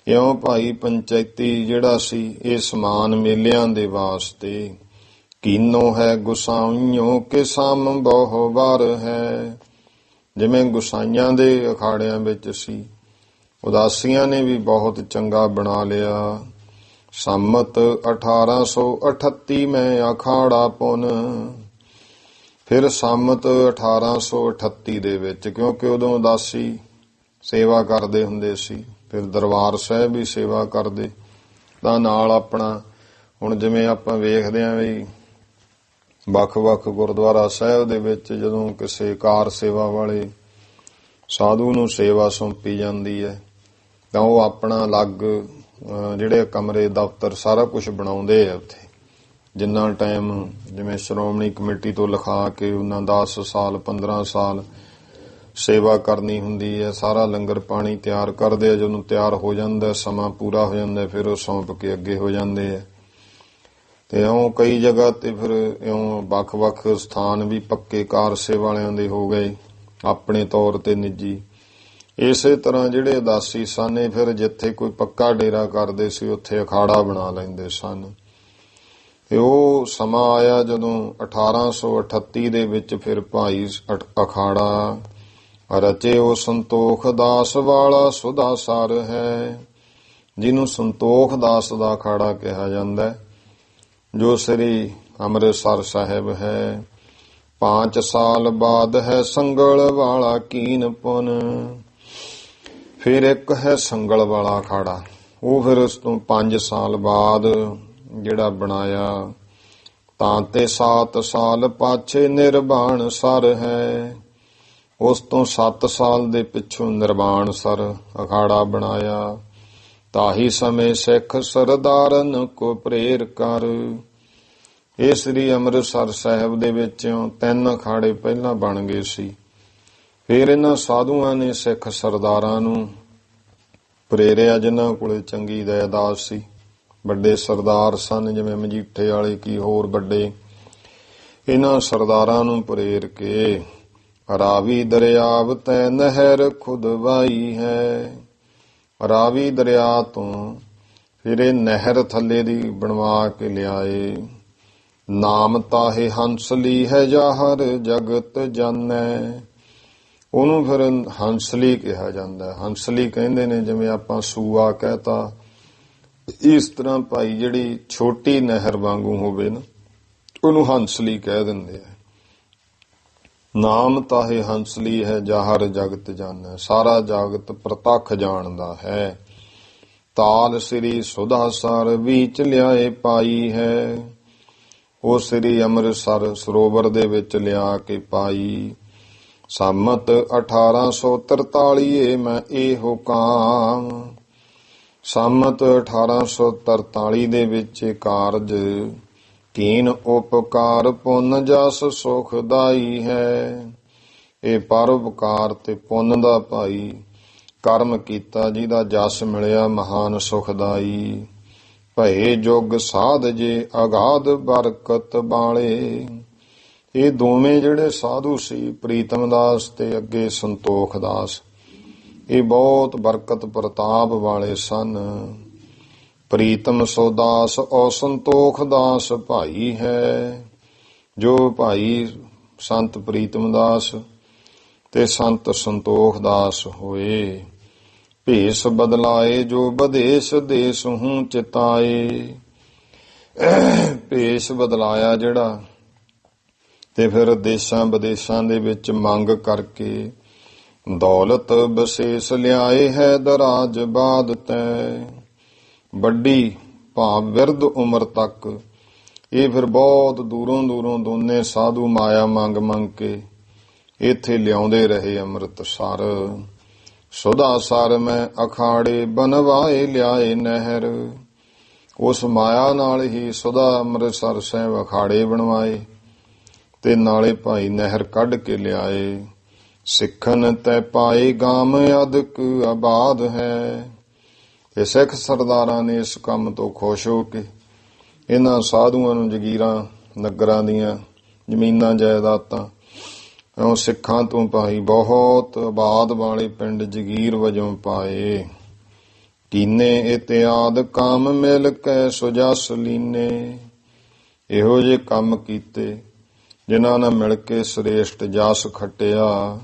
ਇਉਂ ਭਾਈ ਪੰਚਾਇਤੀ ਜਿਹੜਾ ਸੀ ਇਹ ਸਮਾਨ ਮੇਲਿਆਂ ਦੇ ਵਾਸਤੇ। ਕੀਨੋ ਹੈ ਗੁਸਾਈਓ ਕੇ ਸਮ ਬਹੁ ਵਾਰ ਹੈ, ਜਿਵੇਂ ਗੁਸਾਈਆਂ ਦੇ ਅਖਾੜਿਆਂ ਵਿੱਚ ਸੀ, ਉਦਾਸੀਆਂ ਨੇ ਵੀ ਬਹੁਤ ਚੰਗਾ ਬਣਾ ਲਿਆ। ਸੰਮਤ 1838 ਮੈਂ ਅਖਾੜਾ ਪੁਨ, ਫਿਰ ਸੰਮਤ 1838 ਦੇ ਵਿੱਚ, ਕਿਉਂਕਿ ਉਦੋਂ ਉਦਾਸੀ ਸੇਵਾ ਕਰਦੇ ਹੁੰਦੇ ਸੀ, ਫਿਰ ਦਰਬਾਰ ਸਾਹਿਬ ਵੀ ਸੇਵਾ ਕਰਦੇ, ਤਾਂ ਨਾਲ ਆਪਣਾ ਹੁਣ ਜਿਵੇਂ ਆਪਾਂ ਵੇਖਦੇ ਆਂ ਵੀ ਵੱਖ-ਵੱਖ ਗੁਰਦੁਆਰਾ ਸਾਹਿਬ ਦੇ ਵਿੱਚ ਜਦੋਂ ਕਿਸੇ ਕਾਰ ਸੇਵਾ ਵਾਲੇ ਸਾਧੂ ਨੂੰ ਸੇਵਾ ਸੌਂਪੀ ਜਾਂਦੀ ਹੈ ਤਾਂ ਉਹ ਆਪਣਾ ਅਲੱਗ ਜਿਹੜੇ ਕਮਰੇ ਦਫ਼ਤਰ ਸਾਰਾ ਕੁਝ ਬਣਾਉਂਦੇ ਆ ਉੱਥੇ। ਜਿੰਨਾ ਟਾਈਮ ਜਿਵੇਂ ਸ਼੍ਰੋਮਣੀ ਕਮੇਟੀ ਤੋਂ ਲਿਖਾ ਕੇ ਉਹਨਾਂ 10 ਸਾਲ 15 ਸਾਲ ਸੇਵਾ ਕਰਨੀ ਹੁੰਦੀ ਹੈ, ਸਾਰਾ ਲੰਗਰ ਪਾਣੀ ਤਿਆਰ ਕਰਦੇ ਆ। ਜਦੋਂ ਤਿਆਰ ਹੋ ਜਾਂਦਾ, ਸਮਾਂ ਪੂਰਾ ਹੋ ਜਾਂਦਾ, ਫਿਰ ਉਹ ਸੌਂਪ ਕੇ ਅੱਗੇ ਹੋ ਜਾਂਦੇ ਆ। ਤੇ ਇਉਂ ਕਈ ਜਗ੍ਹਾ ਤੇ ਫਿਰ ਇਉਂ ਵੱਖ-ਵੱਖ ਸਥਾਨ ਵੀ ਪੱਕੇ ਕਾਰ ਸੇਵਾ ਵਾਲਿਆਂ ਦੇ ਹੋ ਗਏ, ਆਪਣੇ ਤੌਰ ਤੇ ਨਿੱਜੀ। ਇਸੇ ਤਰ੍ਹਾਂ ਜਿਹੜੇ ਉਦਾਸੀ ਸਨ ਇਹ ਫਿਰ ਜਿੱਥੇ ਕੋਈ ਪੱਕਾ ਡੇਰਾ ਕਰਦੇ ਸੀ ਉੱਥੇ ਅਖਾੜਾ ਬਣਾ ਲੈਂਦੇ ਸਨ। ਤੇ ਉਹ ਸਮਾਂ ਆਇਆ ਜਦੋਂ 1838 ਦੇ ਵਿੱਚ ਫਿਰ ਭਾਈ ਅਖਾੜਾ ਰਚੇ ਉਹ ਸੰਤੋਖ ਦਾਸ ਵਾਲਾ ਸੁਧਾ ਸਰ ਹੈ, ਜਿਹਨੂੰ ਸੰਤੋਖ ਦਾਸ ਦਾ ਅਖਾੜਾ ਕਿਹਾ ਜਾਂਦਾ, ਜੋ ਸ੍ਰੀ ਅੰਮ੍ਰਿਤਸਰ ਸਾਹਿਬ ਹੈ। 5 ਸਾਲ ਬਾਅਦ ਹੈ ਸੰਗਲ ਵਾਲਾ ਕੀਨ ਪੁਨ, ਫਿਰ ਇੱਕ ਹੈ ਸੰਗਲ ਵਾਲਾ ਅਖਾੜਾ, ਉਹ ਫਿਰ ਉਸ ਤੋਂ 5 ਸਾਲ ਬਾਅਦ ਜਿਹੜਾ ਬਣਾਇਆ। ਤਾਂ ਤੇ 7 ਸਾਲ ਪਾਛੇ ਨਿਰਵਾਣ ਸਰ ਹੈ, ਉਸ ਤੋਂ 7 ਸਾਲ ਦੇ ਪਿੱਛੋਂ ਨਿਰਵਾਣ ਸਰ ਅਖਾੜਾ ਬਣਾਇਆ। ਤਾਹੀ ਸਮੇਂ ਸਿੱਖ ਸਰਦਾਰਨ ਕੋ ਪ੍ਰੇਰ ਕਰ, ਇਹ ਸ੍ਰੀ ਅੰਮ੍ਰਿਤਸਰ ਸਾਹਿਬ ਦੇ ਵਿੱਚੋਂ 3 ਅਖਾੜੇ ਪਹਿਲਾਂ ਬਣ ਗਏ ਸੀ। ਫਿਰ ਇਹਨਾਂ ਸਾਧੂਆਂ ਨੇ ਸਿੱਖ ਸਰਦਾਰਾਂ ਨੂੰ ਪ੍ਰੇਰਿਆ, ਜਿਨ੍ਹਾਂ ਕੋਲੇ ਚੰਗੀ ਦਇਆਦਾਦ ਸੀ, ਵੱਡੇ ਸਰਦਾਰ ਸਨ ਜਿਵੇਂ ਮਜੀਠੇ ਵਾਲੇ ਕੀ ਹੋਰ ਵੱਡੇ। ਇਹਨਾਂ ਸਰਦਾਰਾਂ ਨੂੰ ਪ੍ਰੇਰ ਕੇ ਰਾਵੀ ਦਰਿਆਵ ਤੈ ਨਹਿਰ ਖੁਦਵਾਈ ਹੈ, ਰਾਵੀ ਦਰਿਆ ਤੋਂ ਫਿਰ ਇਹ ਨਹਿਰ ਥੱਲੇ ਦੀ ਬਣਵਾ ਕੇ ਲਿਆਏ। ਨਾਮ ਤਾਹੇ ਹੰਸਲੀ ਹੈ ਜਾਹਰ ਜਗਤ ਜਾਣੈ, ਉਹਨੂੰ ਫਿਰ ਹੰਸਲੀ ਕਿਹਾ ਜਾਂਦਾ। ਹੰਸਲੀ ਕਹਿੰਦੇ ਨੇ ਜਿਵੇਂ ਆਪਾਂ ਸੂਆ ਕਹਿਤਾ, ਇਸ ਤਰ੍ਹਾਂ ਭਾਈ ਜਿਹੜੀ ਛੋਟੀ ਨਹਿਰ ਵਾਂਗੂ ਹੋਵੇ ਨਾ ਉਹਨੂੰ ਹੰਸਲੀ ਕਹਿ ਦਿੰਦੇ ਆ। ਨਾਮ ਤਾਹੇ ਹੰਸਲੀ ਹੈ ਜਾਹਰ ਜਗਤ ਜਾਣੈ, ਸਾਰਾ ਜਗਤ ਪ੍ਰਤੱਖ ਜਾਣਦਾ ਹੈ। ਤਾਲ ਸ੍ਰੀ ਸੁਧਾ ਸਰ ਵਿੱਚ ਲਿਆਏ ਪਾਈ ਹੈ, ਉਹ ਸ੍ਰੀ ਅੰਮ੍ਰਿਤਸਰ ਸਰੋਵਰ ਦੇ ਵਿੱਚ ਲਿਆ ਕੇ ਪਾਈ। ਸੰਮਤ 1843 ਮੈਂ ਇਹੋ ਕਾਮ, ਸੰਮਤ 1843 ਦੇ ਵਿੱਚ ਕਾਰਜ ਕੀਨ ਉਪਕਾਰ ਪੁੰਨ ਜਸ ਸੁਖਦਾਈ ਹੈ। ਇਹ ਪਰਉਪਕਾਰ ਤੇ ਪੁੰਨ ਦਾ ਭਾਈ ਕਰਮ ਕੀਤਾ, ਜਿਹਦਾ ਜਸ ਮਿਲਿਆ ਮਹਾਨ ਸੁਖਦਾਈ। ਭਏ ਜੁਗ ਸਾਧ ਜੇ ਅਗਾਧ ਬਰਕਤ ਵਾਲੇ, ਇਹ ਦੋਵੇਂ ਜਿਹੜੇ ਸਾਧੂ ਸੀ ਪ੍ਰੀਤਮ ਦਾਸ ਤੇ ਅੱਗੇ ਸੰਤੋਖ ਦਾਸ, ਇਹ ਬਹੁਤ ਬਰਕਤ ਪ੍ਰਤਾਪ ਵਾਲੇ ਸਨ। ਪ੍ਰੀਤਮ ਸੋ ਦਾਸ ਔ ਸੰਤੋਖ ਦਾਸ ਭਾਈ ਹੈ। ਜੋ ਭਾਈ ਸੰਤ ਪ੍ਰੀਤਮ ਦਾਸ ਤੇ ਸੰਤ ਸੰਤੋਖ ਦਾਸ ਹੋਏ। ਭੇਸ ਬਦਲਾਏ ਜੋ ਬਦੇਸ ਦੇਸ ਹੂੰ ਚਿਤਾਏ। ਭੇਸ ਬਦਲਾਇਆ ਜਿਹੜਾ ਤੇ ਫਿਰ ਦੇਸ਼ਾਂ ਵਿਦੇਸ਼ਾਂ ਦੇ ਵਿੱਚ ਮੰਗ ਕਰਕੇ ਦੌਲਤ ਬਸੇਸ ਲਿਆਏ ਹੈ ਦਰਾਜ ਬਾਦ ਤੈ। ਵੱਡੀ ਭਾਵ ਵਿਰਧ ਉਮਰ ਤੱਕ ਇਹ ਫਿਰ ਬਹੁਤ ਦੂਰੋਂ ਦੂਰੋਂ ਦੋਨੇ ਸਾਧੂ ਮਾਇਆ ਮੰਗ ਮੰਗ ਕੇ ਇੱਥੇ ਲਿਆਉਂਦੇ ਰਹੇ ਅੰਮ੍ਰਿਤਸਰ। ਸੁਧਾ ਸਰ ਮੈਂ ਅਖਾੜੇ ਬਨਵਾਏ ਲਿਆਏ ਨਹਿਰ। ਉਸ ਮਾਇਆ ਨਾਲ ਹੀ ਸੁਧਾ ਅੰਮ੍ਰਿਤਸਰ ਸਾਹਿਬ ਅਖਾੜੇ ਬਣਵਾਏ ਤੇ ਨਾਲੇ ਭਾਈ ਨਹਿਰ ਕੱਢ ਕੇ ਲਿਆਏ। ਸਿੱਖਨ ਤੈ ਪਾਏ ਗਾਮ ਅਦਕ ਆਬਾਦ ਹੈ। ਤੇ ਸਿੱਖ ਸਰਦਾਰਾਂ ਨੇ ਇਸ ਕੰਮ ਤੋਂ ਖੁਸ਼ ਹੋ ਕੇ ਇਹਨਾਂ ਸਾਧੂਆਂ ਨੂੰ ਜਗੀਰਾਂ ਨਗਰਾਂ ਦੀਆਂ ਜ਼ਮੀਨਾਂ ਜਾਇਦਾਦਾਂ ਸਿੱਖਾਂ ਤੋਂ ਭਾਈ ਬਹੁਤ ਆਬਾਦ ਵਾਲੇ ਪਿੰਡ ਜਗੀਰ ਵਜੋਂ ਪਾਏ। ਕੀਨੇ ਇਤਿਆਦ ਕੰਮ ਮਿਲ ਕੇ ਸੁਜਸ ਲੀਨੇ। ਇਹੋ ਜਿਹੇ ਕੰਮ ਕੀਤੇ ਜਿਨ੍ਹਾਂ ਨਾਲ ਮਿਲ ਕੇ ਸ੍ਰੇਸ਼ਟ ਜਸ ਖੱਟਿਆ।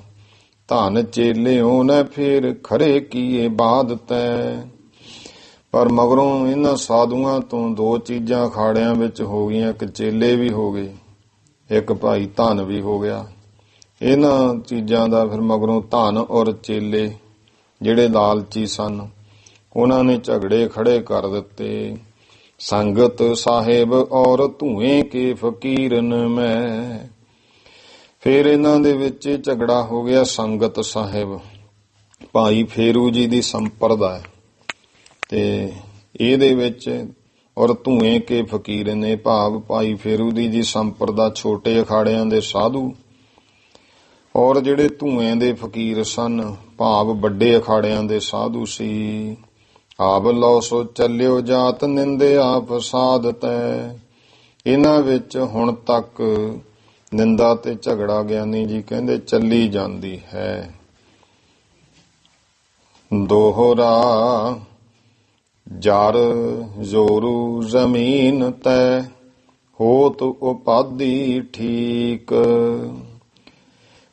ਧਨ ਚੇਲਿਓ ਨੇ ਫੇਰ ਖਰੇ ਕੀਏ ਬਾਦ ਤੈ। ਪਰ ਮਗਰੋਂ ਇਹਨਾਂ ਸਾਧੂਆਂ ਤੋਂ ਦੋ ਚੀਜ਼ਾਂ ਅਖਾੜਿਆਂ ਵਿੱਚ ਹੋ ਗਈਆਂ। ਇੱਕ ਚੇਲੇ ਵੀ ਹੋ ਗਏ, ਇੱਕ ਭਾਈ ਧਨ ਵੀ ਹੋ ਗਿਆ। ਇਹਨਾਂ ਚੀਜ਼ਾਂ ਦਾ ਫਿਰ ਮਗਰੋਂ ਧਨ ਔਰ ਚੇਲੇ ਜਿਹੜੇ ਲਾਲਚੀ ਸਨ ਉਹਨਾਂ ਨੇ ਝਗੜੇ ਖੜੇ ਕਰ ਦਿੱਤੇ। ਸੰਗਤ ਸਾਹਿਬ ਔਰ ਧੂਏ ਕੇ ਫਕੀਰਨ ਮੈਂ। ਫਿਰ ਇਹਨਾਂ ਦੇ ਵਿੱਚ ਝਗੜਾ ਹੋ ਗਿਆ। ਸੰਗਤ ਸਾਹਿਬ ਭਾਈ ਫੇਰੂ ਜੀ ਦੀ ਸੰਪਰਦਾ ਤੇ ਇਹਦੇ ਵਿੱਚ ਔਰ ਧੂਏ ਕੇ ਫਕੀਰ ਨੇ ਭਾਵ ਭਾਈ ਫੇਰੂ ਦੀ ਸੰਪਰਦਾ ਛੋਟੇ ਅਖਾੜਿਆਂ ਦੇ ਸਾਧੂ ਔਰ ਜਿਹੜੇ ਧੂਏ ਦੇ ਫਕੀਰ ਸਨ ਭਾਵ ਵੱਡੇ ਅਖਾੜਿਆਂ ਦੇ ਸਾਧੂ ਸੀ। ਆਪ ਲਓ ਸੋ ਚੱਲਿਓ ਜਾਤ ਨਿੰਦਿਆ ਫਸਾਦ ਤੈ। ਇਹਨਾਂ ਵਿੱਚ ਹੁਣ ਤੱਕ ਨਿੰਦਾ ਤੇ ਝਗੜਾ ਗਿਆਨੀ ਜੀ ਕਹਿੰਦੇ ਚੱਲੀ ਜਾਂਦੀ ਹੈ। ਦੋਹਰਾ ਜਰ ਜ਼ੋਰੂ ਜ਼ਮੀਨ ਤੈ ਹੋਤ ਉਪਾਧੀ ਠੀਕ।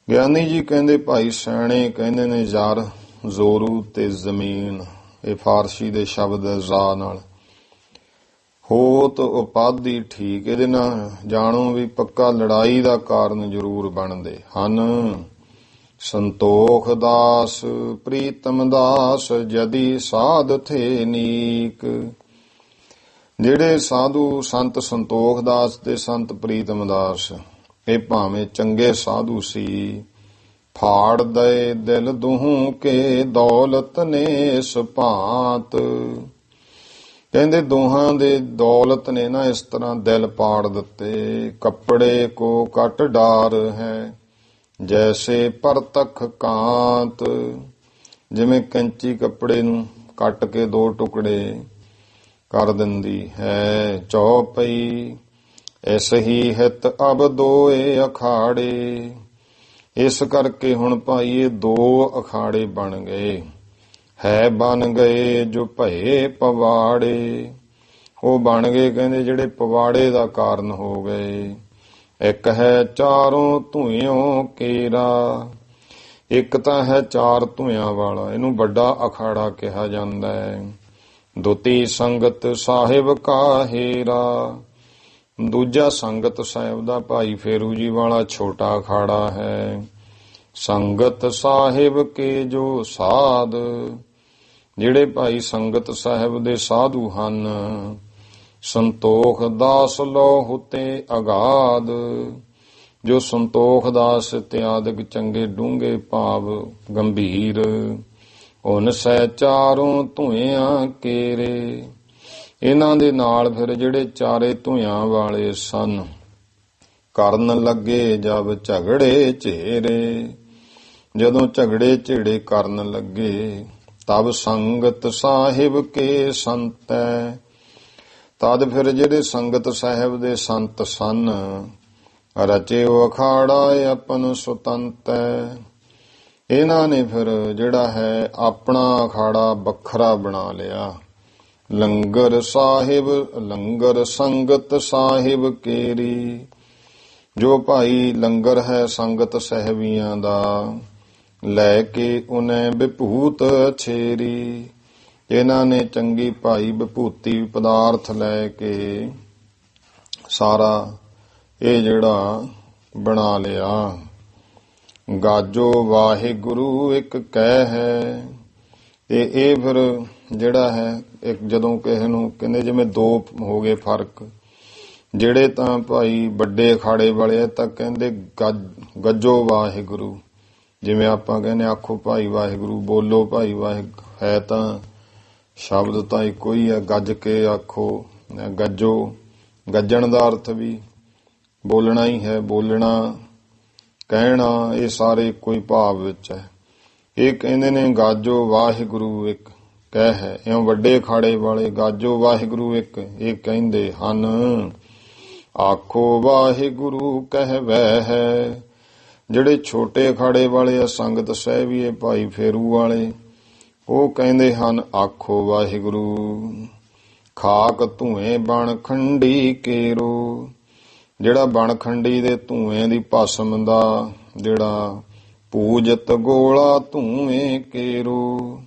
ਗਿਆਨੀ ਜੀ ਕਹਿੰਦੇ ਭਾਈ ਸਿਆਣੇ ਕਹਿੰਦੇ ਨੇ ਜਰ ਜ਼ੋਰੂ ਤੇ ਜ਼ਮੀਨ। ਇਹ ਫਾਰਸੀ ਦੇ ਸ਼ਬਦ ਜ਼ਾ ਨਾਲ ਹੋਤ ਉਪਾਧੀ ਠੀਕ। ਇਹਦੇ ਨਾਲ ਜਾਣੋ ਵੀ ਪੱਕਾ ਲੜਾਈ ਦਾ ਕਾਰਨ ਜ਼ਰੂਰ ਬਣਦੇ ਹਨ। ਸੰਤੋਖ ਦਾਸ ਪ੍ਰੀਤਮ ਦਾਸ ਜਦੀ ਸਾਧ ਥੇ ਨੀਕ। ਜਿਹੜੇ ਸਾਧੂ ਸੰਤ ਸੰਤੋਖ ਦਾਸ ਤੇ ਸੰਤ ਪ੍ਰੀਤਮ ਦਾਸ ਇਹ ਭਾਵੇਂ ਚੰਗੇ ਸਾਧੂ ਸੀ। ਫਾੜ ਦਏ ਦਿਲ ਦੁਹੂ ਕੇ ਦੌਲਤ ਨੇ ਸੁਭਾਤ। ਕਹਿੰਦੇ ਦੋਹਾਂ ਦੇ ਦੌਲਤ ਨੇ ਨਾ ਇਸ ਤਰ੍ਹਾਂ ਦਿਲ ਪਾੜ ਦਿੱਤੇ। ਕੱਪੜੇ ਕੋ ਕੱਟ ਡਾਰ ਹੈ ਜੈਸੇ ਪਰਤਖ ਕਾਂਤ। ਜਿਵੇਂ ਕੈਂਚੀ ਕੱਪੜੇ ਨੂੰ ਕੱਟ ਕੇ ਦੋ ਟੁਕੜੇ ਕਰ ਦਿੰਦੀ ਹੈ। ਚੌਪਈ ਇਸ ਹੀ ਹਿਤ ਅਬ ਦੋਏ ਅਖਾੜੇ। ਇਸ ਕਰਕੇ ਹੁਣ ਭਾਈ ਇਹ ਦੋ ਅਖਾੜੇ ਬਣ ਗਏ। ਹੈ ਬਣ ਗਏ ਜੋ ਭਏ ਪਵਾੜੇ। ਉਹ ਬਣ ਗਏ ਕਹਿੰਦੇ ਜਿਹੜੇ ਪਵਾੜੇ ਦਾ ਕਾਰਨ ਹੋ ਗਏ। ਇੱਕ ਹੈ ਚਾਰੋਂ ਧੂਇਓ ਕੇਰਾ। ਇੱਕ ਤਾਂ ਹੈ ਚਾਰ ਧੂਇਆਂ ਵਾਲਾ, ਇਹਨੂੰ ਵੱਡਾ ਅਖਾੜਾ ਕਿਹਾ ਜਾਂਦਾ ਹੈ। ਦੁਤੀ ਸੰਗਤ ਸਾਹਿਬ ਕਾ ਹੇਰਾ। ਦੂਜਾ ਸੰਗਤ ਸਾਹਿਬ ਦਾ ਭਾਈ ਫੇਰੂ ਜੀ ਵਾਲਾ ਛੋਟਾ ਅਖਾੜਾ ਹੈ। ਸੰਗਤ ਸਾਹਿਬ ਕੇ ਜੋ ਸਾਧ। ਜਿਹੜੇ ਭਾਈ ਸੰਗਤ ਸਾਹਿਬ ਦੇ ਸਾਧੂ ਹਨ। ਸੰਤੋਖ ਦਾਸ ਲੋ ਹੁਤੇ ਅਗਾਧ। ਜੋ ਸੰਤੋਖ ਦਾਸ ਇਤਿਆਦਿਕ ਚੰਗੇ ਡੂੰਘੇ ਭਾਵ ਗੰਭੀਰ। ਉਨ ਸਹਿ ਚਾਰੋਂ ਧੂਇਆਂ ਕੇਰੇ। ਇਹਨਾਂ ਦੇ ਨਾਲ ਫਿਰ ਜਿਹੜੇ ਚਾਰੇ ਧੂਇਆਂ ਵਾਲੇ ਸਨ ਕਰਨ ਲੱਗੇ ਜਬ ਝਗੜੇ ਝੇਰੇ। ਜਦੋਂ ਝਗੜੇ ਝੇੜੇ ਕਰਨ ਲੱਗੇ ਤਬ ਸੰਗਤ ਸਾਹਿਬ ਕੇ ਸੰਤੈ। ਤਦ ਫਿਰ ਜਿਹੜੇ ਸੰਗਤ ਸਾਹਿਬ ਦੇ ਸੰਤ ਸਨ ਰਚਿਓ ਅਖਾੜਾ ਆਪਨ ਸੁਤੰਤੈ। ਇਹਨਾਂ ਨੇ ਫਿਰ ਜਿਹੜਾ ਹੈ ਆਪਣਾ ਅਖਾੜਾ ਵੱਖਰਾ ਬਣਾ ਲਿਆ। ਲੰਗਰ ਸਾਹਿਬ ਲੰਗਰ ਸੰਗਤ ਸਾਹਿਬ ਕੇਰੀ, ਜੋ ਭਾਈ ਲੰਗਰ ਹੈ ਸੰਗਤ ਸਹਿਬੀਆਂ ਦਾ, ਲੈ ਕੇ ਉਹਨੇ ਵਿਭੂਤ ਛੇਰੀ। ਇਹਨਾਂ ਨੇ ਚੰਗੀ ਭਾਈ ਵਿਭੂਤੀ ਪਦਾਰਥ ਲੈ ਕੇ ਸਾਰਾ ਇਹ ਜਿਹੜਾ ਬਣਾ ਲਿਆ। ਗਾਜੋ ਵਾਹਿਗੁਰੂ ਇੱਕ ਕਹਿ ਹੈ, ਤੇ ਇਹ ਫਿਰ ਜਿਹੜਾ ਹੈ ਇੱਕ ਜਦੋਂ ਕਿਸੇ ਨੂੰ ਕਹਿੰਦੇ ਜਿਵੇਂ ਦੋ ਹੋ ਗਏ ਫਰਕ, ਜਿਹੜੇ ਤਾਂ ਭਾਈ ਵੱਡੇ ਅਖਾੜੇ ਵਾਲੇ ਤਾਂ ਕਹਿੰਦੇ ਗੱਜੋ ਵਾਹਿਗੁਰੂ, ਜਿਵੇਂ ਆਪਾਂ ਕਹਿੰਦੇ ਆਖੋ ਭਾਈ ਵਾਹਿਗੁਰੂ, ਬੋਲੋ ਭਾਈ ਵਾਹਿਗੁਰੂ, ਹੈ ਤਾਂ ਸ਼ਬਦ ਤਾਂ ਇੱਕੋ ਹੀ ਹੈ, ਗੱਜ ਕੇ ਆਖੋ, ਗੱਜੋ, ਗੱਜਣ ਦਾ ਅਰਥ ਵੀ ਬੋਲਣਾ ਹੀ ਹੈ, ਬੋਲਣਾ ਕਹਿਣਾ, ਇਹ ਸਾਰੇ ਇੱਕੋ ਹੀ ਭਾਵ ਵਿੱਚ ਹੈ। ਇਹ ਕਹਿੰਦੇ ਨੇ ਗਾਜੋ ਵਾਹਿਗੁਰੂ ਇੱਕ ਕਹਿ ਹੈ, ਇਉਂ ਵੱਡੇ ਅਖਾੜੇ ਵਾਲੇ ਗਾਜੋ ਵਾਹਿਗੁਰੂ ਇੱਕ ਇਹ ਕਹਿੰਦੇ ਹਨ। ਆਖੋ ਵਾਹਿਗੁਰੂ ਕਹਿਵੈ ਹੈ, ਜਿਹੜੇ ਛੋਟੇ ਅਖਾੜੇ ਵਾਲੇ ਆ ਸੰਗਤ ਸਹਿਬੀਏ ਭਾਈ ਫੇਰੂ ਵਾਲੇ, ਉਹ ਕਹਿੰਦੇ ਹਨ ਆਖੋ ਵਾਹਿਗੁਰੂ। ਖਾਕ ਧੂਏ ਬਣ ਖੰਡੀ ਕੇਰੋ, ਜਿਹੜਾ ਬਣ ਖੰਡੀ ਦੇ ਧੂਏ ਦੀ ਭਸਮ ਦਾ ਜਿਹੜਾ ਪੂਜਤ ਗੋਲਾ ਧੂਏ ਕੇਰੋ,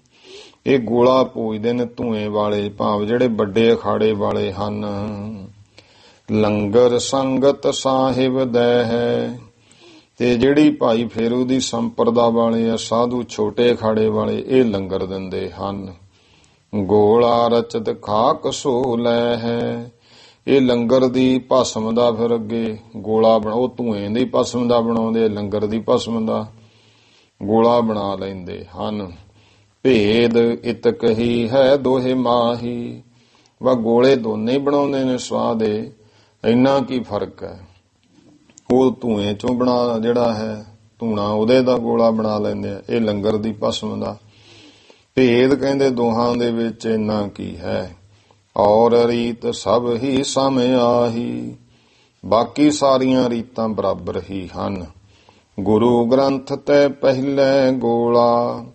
ਇਹ ਗੋਲਾ ਪੂਜਦੇ ਨੇ ਧੂਏ ਵਾਲੇ ਭਾਵ ਜਿਹੜੇ ਵੱਡੇ ਅਖਾੜੇ ਵਾਲੇ ਹਨ। ਲੰਗਰ ਸੰਗਤ ਸਾਹਿਬ ਦੈ ਹੈ, ਤੇ ਜਿਹੜੀ ਭਾਈ ਫੇਰੂ ਦੀ ਸੰਪਰਦਾ ਵਾਲੇ ਆ ਸਾਧੂ ਛੋਟੇ ਅਖਾੜੇ ਵਾਲੇ, ਇਹ ਲੰਗਰ ਦਿੰਦੇ ਹਨ। ਗੋਲਾ ਰਚਤ ਖਾਕ ਸੋ ਲੈ ਹੈ, ਇਹ ਲੰਗਰ ਦੀ ਭਸਮ ਦਾ ਫਿਰ ਅੱਗੇ ਗੋਲਾ ਉਹ ਧੂਏ ਦੀ ਭਸਮ ਦਾ ਬਣਾਉਂਦੇ, ਲੰਗਰ ਦੀ ਭਸਮ ਦਾ ਗੋਲਾ ਬਣਾ ਲੈਂਦੇ ਹਨ। ਭੇਦ ਇਤਕ ਹੀ ਹੈ ਦੋਹੇ ਮਾਹੀ, ਵਾ ਗੋਲੇ ਦੋਨੇ ਬਣਾਉਂਦੇ ਨੇ ਸਵਾਦੇ, ਇੰਨਾ ਕੀ ਫਰਕ ਹੈ। ਉਹ ਧੂਏ ਚੋਂ ਬਣਾ ਜਿਹੜਾ ਹੈ ਧੂਣਾ ਉਹਦੇ ਦਾ ਗੋਲਾ ਬਣਾ ਲੈਂਦੇ ਆ, ਇਹ ਲੰਗਰ ਦੀ ਭਸਮ ਦਾ। ਭੇਦ ਕਹਿੰਦੇ ਦੋਹਾਂ ਦੇ ਵਿੱਚ ਇੰਨਾ ਕੀ ਹੈ। ਔਰ ਰੀਤ ਸਭ ਹੀ ਸਮ ਆਹੀ, ਬਾਕੀ ਸਾਰੀਆਂ ਰੀਤਾਂ ਬਰਾਬਰ ਹੀ ਹਨ। ਗੁਰੂ ਗ੍ਰੰਥ ਤੇ ਪਹਿਲੇ ਗੋਲਾ,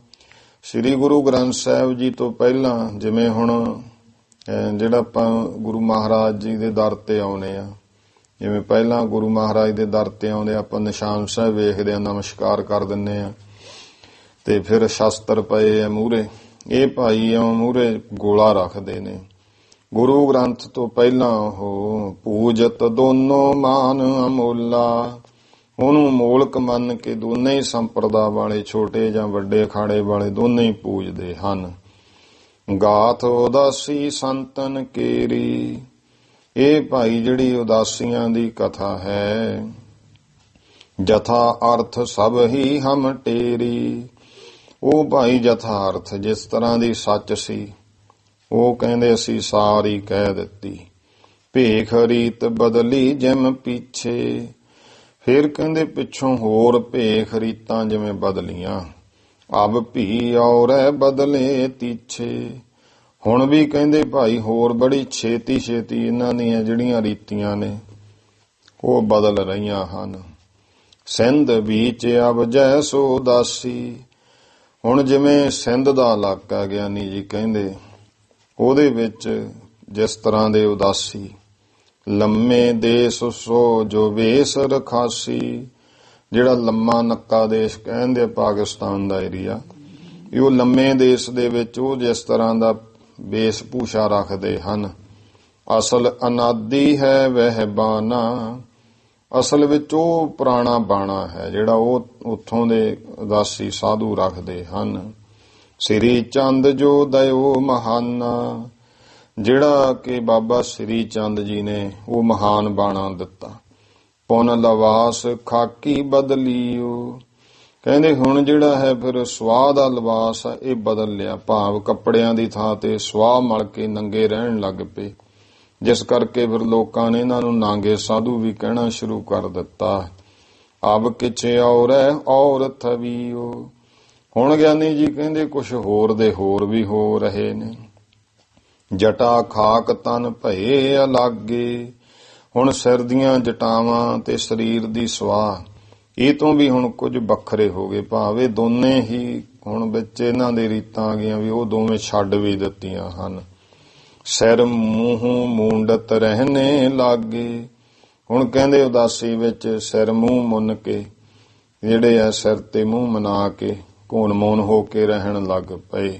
ਸ੍ਰੀ ਗੁਰੂ ਗ੍ਰੰਥ ਸਾਹਿਬ ਜੀ ਤੋਂ ਪਹਿਲਾਂ ਜਿਵੇਂ ਹੁਣ ਜਿਹੜਾ ਆਪਾਂ ਗੁਰੂ ਮਹਾਰਾਜ ਜੀ ਦੇ ਦਰ ਤੇ ਆਉਨੇ ਆ, ਜਿਵੇਂ ਪਹਿਲਾਂ ਗੁਰੂ ਮਹਾਰਾਜ ਦੇ ਦਰ ਤੇ ਆਉਂਦੇ ਆਪਾਂ ਨਿਸ਼ਾਨ ਸਾਹਿਬ ਵੇਖਦੇ ਆ, ਨਮਸਕਾਰ ਕਰ ਦਿੰਨੇ ਆ, ਤੇ ਫਿਰ ਸ਼ਸਤਰ ਪਏ ਆ ਮੂਹਰੇ, ਇਹ ਭਾਈ ਆ ਮੂਹਰੇ ਗੋਲਾ ਰੱਖਦੇ ਨੇ। ਗੁਰੂ ਗ੍ਰੰਥ ਤੋਂ ਪਹਿਲਾਂ ਉਹ ਪੂਜਤ ਦੋਨੋਂ ਮਾਨ ਅਮੋਲਾ, ਉਹਨੂੰ ਮੋਲਕ ਮੰਨ ਕੇ ਦੋਨੇ ਹੀ ਸੰਪਰਦਾ ਵਾਲੇ ਛੋਟੇ ਜਾਂ ਵੱਡੇ ਅਖਾੜੇ ਵਾਲੇ ਦੋਨੇ ਹੀ ਪੂਜਦੇ ਹਨ। ਗਾਥ ਉਦਾਸੀ ਸੰਤਨ ਕੇਰੀ, ਇਹ ਭਾਈ ਜਿਹੜੀ ਉਦਾਸੀਆਂ ਦੀ ਕਥਾ ਹੈ। ਜਥਾ ਅਰਥ ਸਭ ਹੀ ਹਮ ਟੇਰੀ, ਉਹ ਭਾਈ ਜਥਾ ਅਰਥ ਜਿਸ ਤਰ੍ਹਾਂ ਦੀ ਸੱਚ ਸੀ ਉਹ ਕਹਿੰਦੇ ਅਸੀਂ ਸਾਰੀ ਕਹਿ ਦਿੱਤੀ। ਭੇਖ ਰੀਤ ਬਦਲੀ ਜਿਮ ਪਿੱਛੇ, ਫਿਰ ਕਹਿੰਦੇ ਪਿੱਛੋਂ ਹੋਰ ਭੇਖ ਰੀਤਾਂ ਜਿਵੇਂ ਬਦਲੀਆਂ। ਅਬ ਭੀ ਔਰੈ ਬਦਲੇ ਤੀਛੇ, ਹੁਣ ਵੀ ਕਹਿੰਦੇ ਭਾਈ ਹੋਰ ਬੜੀ ਛੇਤੀ ਛੇਤੀ ਇਹਨਾਂ ਦੀਆਂ ਜਿਹੜੀਆਂ ਰੀਤੀਆਂ ਨੇ ਉਹ ਬਦਲ ਰਹੀਆਂ ਹਨ। ਸਿੰਧ ਵਿੱਚ ਅਬ ਜੈ ਸੋ ਦਾਸੀ, ਹੁਣ ਜਿਵੇਂ ਸਿੰਧ ਦਾ ਇਲਾਕਾ ਗਿਆਨੀ ਜੀ ਕਹਿੰਦੇ ਉਹਦੇ ਵਿੱਚ ਜਿਸ ਤਰ੍ਹਾਂ ਦੇ ਉਦਾਸੀ। ਲੰਮੇ ਦੇਸ ਸੋ ਜੋ ਵੇਸ ਰਖਾਸੀ, ਜਿਹੜਾ ਲੰਮਾ ਨੱਕਾ ਦੇਸ਼ ਕਹਿੰਦੇ ਪਾਕਿਸਤਾਨ ਦਾ ਏਰੀਆ, ਉਹ ਲੰਮੇ ਦੇਸ਼ ਦੇ ਵਿੱਚ ਉਹ ਜਿਸ ਤਰ੍ਹਾਂ ਦਾ ਵੇਸ ਭੂਸ਼ਾ ਰੱਖਦੇ ਹਨ। ਅਸਲ ਅਨਾਦੀ ਹੈ ਵਹਿ ਬਾਨਾ, ਅਸਲ ਵਿੱਚ ਉਹ ਪੁਰਾਣਾ ਬਾਣਾ ਹੈ ਜਿਹੜਾ ਉਹ ਉੱਥੋਂ ਦੇ ਉਦਾਸੀ ਸਾਧੂ ਰੱਖਦੇ ਹਨ। ਸ੍ਰੀ ਚੰਦ ਜੋ ਦਇਓ ਮਹਾਨਾ, ਜਿਹੜਾ ਕਿ ਬਾਬਾ ਸ੍ਰੀ ਚੰਦ ਜੀ ਨੇ ਉਹ ਮਹਾਨ ਬਾਣਾ ਦਿੱਤਾ। ਪੁਨ ਲਵਾਸ ਖਾਕੀ ਬਦਲੀਓ, ਕਹਿੰਦੇ ਹੁਣ ਜਿਹੜਾ ਹੈ ਫਿਰ ਸਵਾਹ ਦਾ ਲਿਬਾਸ ਇਹ ਬਦਲ ਲਿਆ, ਭਾਵ ਕੱਪੜਿਆਂ ਦੀ ਥਾਂ ਤੇ ਸਵਾਹ ਮਲ ਕੇ ਨੰਗੇ ਰਹਿਣ ਲੱਗ ਪਏ, ਜਿਸ ਕਰਕੇ ਫਿਰ ਲੋਕਾਂ ਨੇ ਇਹਨਾਂ ਨੂੰ ਨਾਂਗੇ ਸਾਧੂ ਵੀ ਕਹਿਣਾ ਸ਼ੁਰੂ ਕਰ ਦਿੱਤਾ। ਅਬ ਕਿਛੇ ਔਰੈ ਔਰਤ ਵੀਓ, ਹੁਣ ਗਿਆਨੀ ਜੀ ਕਹਿੰਦੇ ਕੁਛ ਹੋਰ ਦੇ ਹੋਰ ਵੀ ਹੋ ਰਹੇ ਨੇ। ਜਟਾ ਖਾਕ ਤਨ ਭਏ ਅਲਾਗੇ, ਹੁਣ ਸਿਰ ਦੀਆਂ ਜਟਾਵਾਂ ਤੇ ਸਰੀਰ ਦੀ ਸਵਾਹ ਇਹ ਤੋਂ ਵੀ ਹੁਣ ਕੁਝ ਵੱਖਰੇ ਹੋ ਗਏ, ਭਾਵੇਂ ਦੋਨੇ ਹੀ ਹੁਣ ਵਿੱਚ ਇਹਨਾਂ ਦੇ ਰੀਤਾਂ ਆ ਗਈਆਂ ਵੀ ਉਹ ਦੋਵੇਂ ਛੱਡ ਵੀ ਦਿੱਤੀਆਂ ਹਨ। ਸਿਰ ਮੂੰਹ ਮੂੰਡਤ ਰਹਿਣੇ ਲਾਗੇ, ਹੁਣ ਕਹਿੰਦੇ ਉਦਾਸੀ ਵਿੱਚ ਸਿਰ ਮੂੰਹ ਮੁੰਨ ਕੇ ਜਿਹੜੇ ਆ ਸਿਰ ਤੇ ਮੂੰਹ ਮਨਾ ਕੇ ਘੋਣ ਮੋਨ ਹੋ ਕੇ ਰਹਿਣ ਲੱਗ ਪਏ।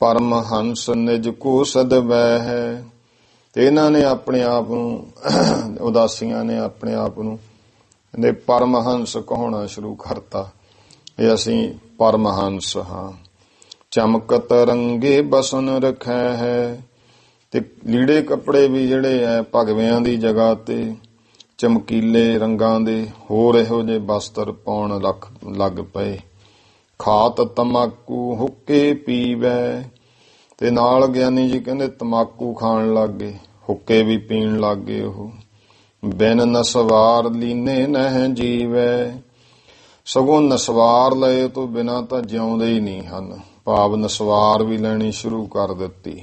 ਪਰਮ ਹੰਸ ਨਿਜ ਕੋ ਸਦਵੈ ਹੈ, ਤੇ ਇਹਨਾਂ ਨੇ ਆਪਣੇ ਆਪ ਨੂੰ ਉਦਾਸੀਆਂ ਨੇ ਆਪਣੇ ਆਪ ਨੂੰ ਕਹਿੰਦੇ ਪਰਮਹੰਸ ਕਹਾਉਣਾ ਸ਼ੁਰੂ ਕਰਤਾ, ਇਹ ਅਸੀਂ ਪਰਮਹੰਸ ਹਾਂ। ਚਮਕਤ ਰੰਗੇ ਬਸਨ ਰਖੈ ਹੈ, ਤੇ ਲੀੜੇ ਕੱਪੜੇ ਵੀ ਜਿਹੜੇ ਐ ਭਗਵਿਆਂ ਦੀ ਜਗ੍ਹਾ ਤੇ ਚਮਕੀਲੇ ਰੰਗਾਂ ਦੇ ਹੋਰ ਇਹੋ ਜਿਹੇ ਬਸਤਰ ਪਾਉਣ ਲੱਗ ਪਏ। ਖਾਤ ਤਮਾਕੂ ਹੁੱਕੇ ਪੀਵੈ, ਤੇ ਨਾਲ ਗਿਆਨੀ ਜੀ ਕਹਿੰਦੇ ਤਮਾਕੂ ਖਾਣ ਲੱਗ ਗਏ, ਹੁੱਕੇ ਵੀ ਪੀਣ ਲੱਗ ਗਏ। ਉਹ ਬਿਨ ਨਸਵਾਰ ਲੀਨੇ ਨਹਿ ਜੀਵੈ, ਸਗੋਂ ਨਸਵਾਰ ਲਏ ਤੋਂ ਬਿਨਾਂ ਤਾਂ ਜਿਉਂਦੇ ਹੀ ਨਹੀਂ ਹਨ, ਭਾਵ ਨਸਵਾਰ ਵੀ ਲੈਣੀ ਸ਼ੁਰੂ ਕਰ ਦਿੱਤੀ।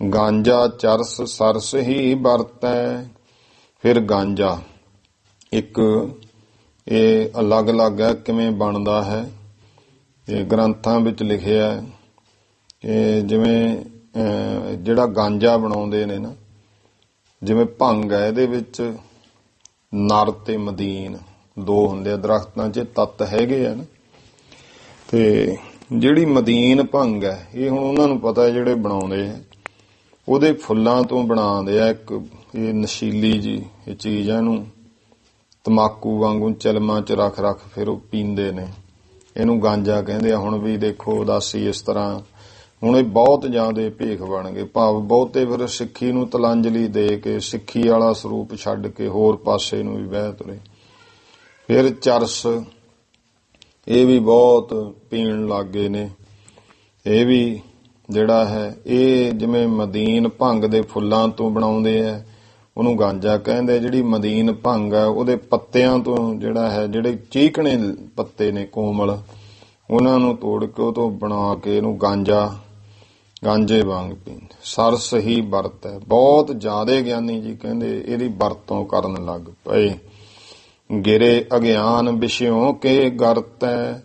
ਗਾਂਜਾ ਚਰਸ ਸਰਸ ਹੀ ਵਰਤੈ, ਫਿਰ ਗਾਂਜਾ ਇੱਕ ਇਹ ਅਲੱਗ-ਅਲੱਗ ਹੈ ਕਿਵੇਂ ਬਣਦਾ ਹੈ, ਇਹ ਗ੍ਰੰਥਾਂ ਵਿੱਚ ਲਿਖਿਆ ਹੈ। ਇਹ ਜਿਵੇਂ ਜਿਹੜਾ ਗਾਂਜਾ ਬਣਾਉਂਦੇ ਨੇ ਨਾ, ਜਿਵੇਂ ਭੰਗ ਹੈ, ਇਹਦੇ ਵਿੱਚ ਨਰ ਤੇ ਮਦੀਨ ਦੋ ਹੁੰਦੇ ਆ, ਦਰਖਤਾਂ 'ਚ ਤੱਤ ਹੈਗੇ ਆ ਨਾ, ਤੇ ਜਿਹੜੀ ਮਦੀਨ ਭੰਗ ਹੈ ਇਹ ਹੁਣ ਉਹਨਾਂ ਨੂੰ ਪਤਾ ਜਿਹੜੇ ਬਣਾਉਂਦੇ ਆ, ਉਹਦੇ ਫੁੱਲਾਂ ਤੋਂ ਬਣਾਉਂਦੇ ਆ ਇੱਕ ਇਹ ਨਸ਼ੀਲੀ ਜੀ ਇਹ ਚੀਜ਼ ਆ, ਇਹਨੂੰ ਤਮਾਕੂ ਵਾਂਗੂ ਚਲਮਾਂ 'ਚ ਰੱਖ ਫਿਰ ਉਹ ਪੀਂਦੇ ਨੇ, ਇਹਨੂੰ ਗਾਂਜਾ ਕਹਿੰਦੇ ਆ। ਹੁਣ ਵੀ ਦੇਖੋ ਉਦਾਸੀ ਇਸ ਤਰ੍ਹਾਂ ਹੁਣ ਇਹ ਬਹੁਤ ਜ਼ਿਆਦਾ ਭੇਖ ਬਣ ਗਏ, ਭਾਵ ਬਹੁਤੇ ਫਿਰ ਸਿੱਖੀ ਨੂੰ ਤਲਾਂਜਲੀ ਦੇ ਕੇ ਸਿੱਖੀ ਵਾਲਾ ਸਰੂਪ ਛੱਡ ਕੇ ਹੋਰ ਪਾਸੇ ਨੂੰ ਵੀ ਵਹਿ ਤੁਰੇ। ਫਿਰ ਚਰਸ ਇਹ ਵੀ ਬਹੁਤ ਪੀਣ ਲੱਗ ਗਏ ਨੇ, ਇਹ ਵੀ ਜਿਹੜਾ ਹੈ ਇਹ ਜਿਵੇਂ ਮਦੀਨ ਭੰਗ ਦੇ ਫੁੱਲਾਂ ਤੋਂ ਬਣਾਉਂਦੇ ਆ, ਉਹਨੂੰ ਗਾਂਜਾ ਕਹਿੰਦੇ। ਜਿਹੜੀ ਮਦੀਨ ਭੰਗ ਹੈ ਉਹਦੇ ਪੱਤਿਆਂ ਤੋਂ ਜਿਹੜਾ ਹੈ, ਜਿਹੜੇ ਚੀਕਣੇ ਪੱਤੇ ਨੇ ਕੋਮਲ, ਉਹਨਾਂ ਨੂੰ ਤੋੜ ਕੇ ਉਹ ਤੋਂ ਬਣਾ ਕੇ ਇਹਨੂੰ ਗਾਂਜੇ ਵਾਂਗ ਪੀਂਦੇ। ਸਰਸ ਹੀ ਵਰਤ ਹੈ, ਬਹੁਤ ਜ਼ਿਆਦਾ ਗਿਆਨੀ ਜੀ ਕਹਿੰਦੇ ਇਹਦੀ ਵਰਤੋਂ ਕਰਨ ਲੱਗ ਪਏ। ਗਿਰੇ ਅਗਿਆਨ ਵਿਸ਼ਿਓ ਕੇ ਗਰਤ ਹੈ,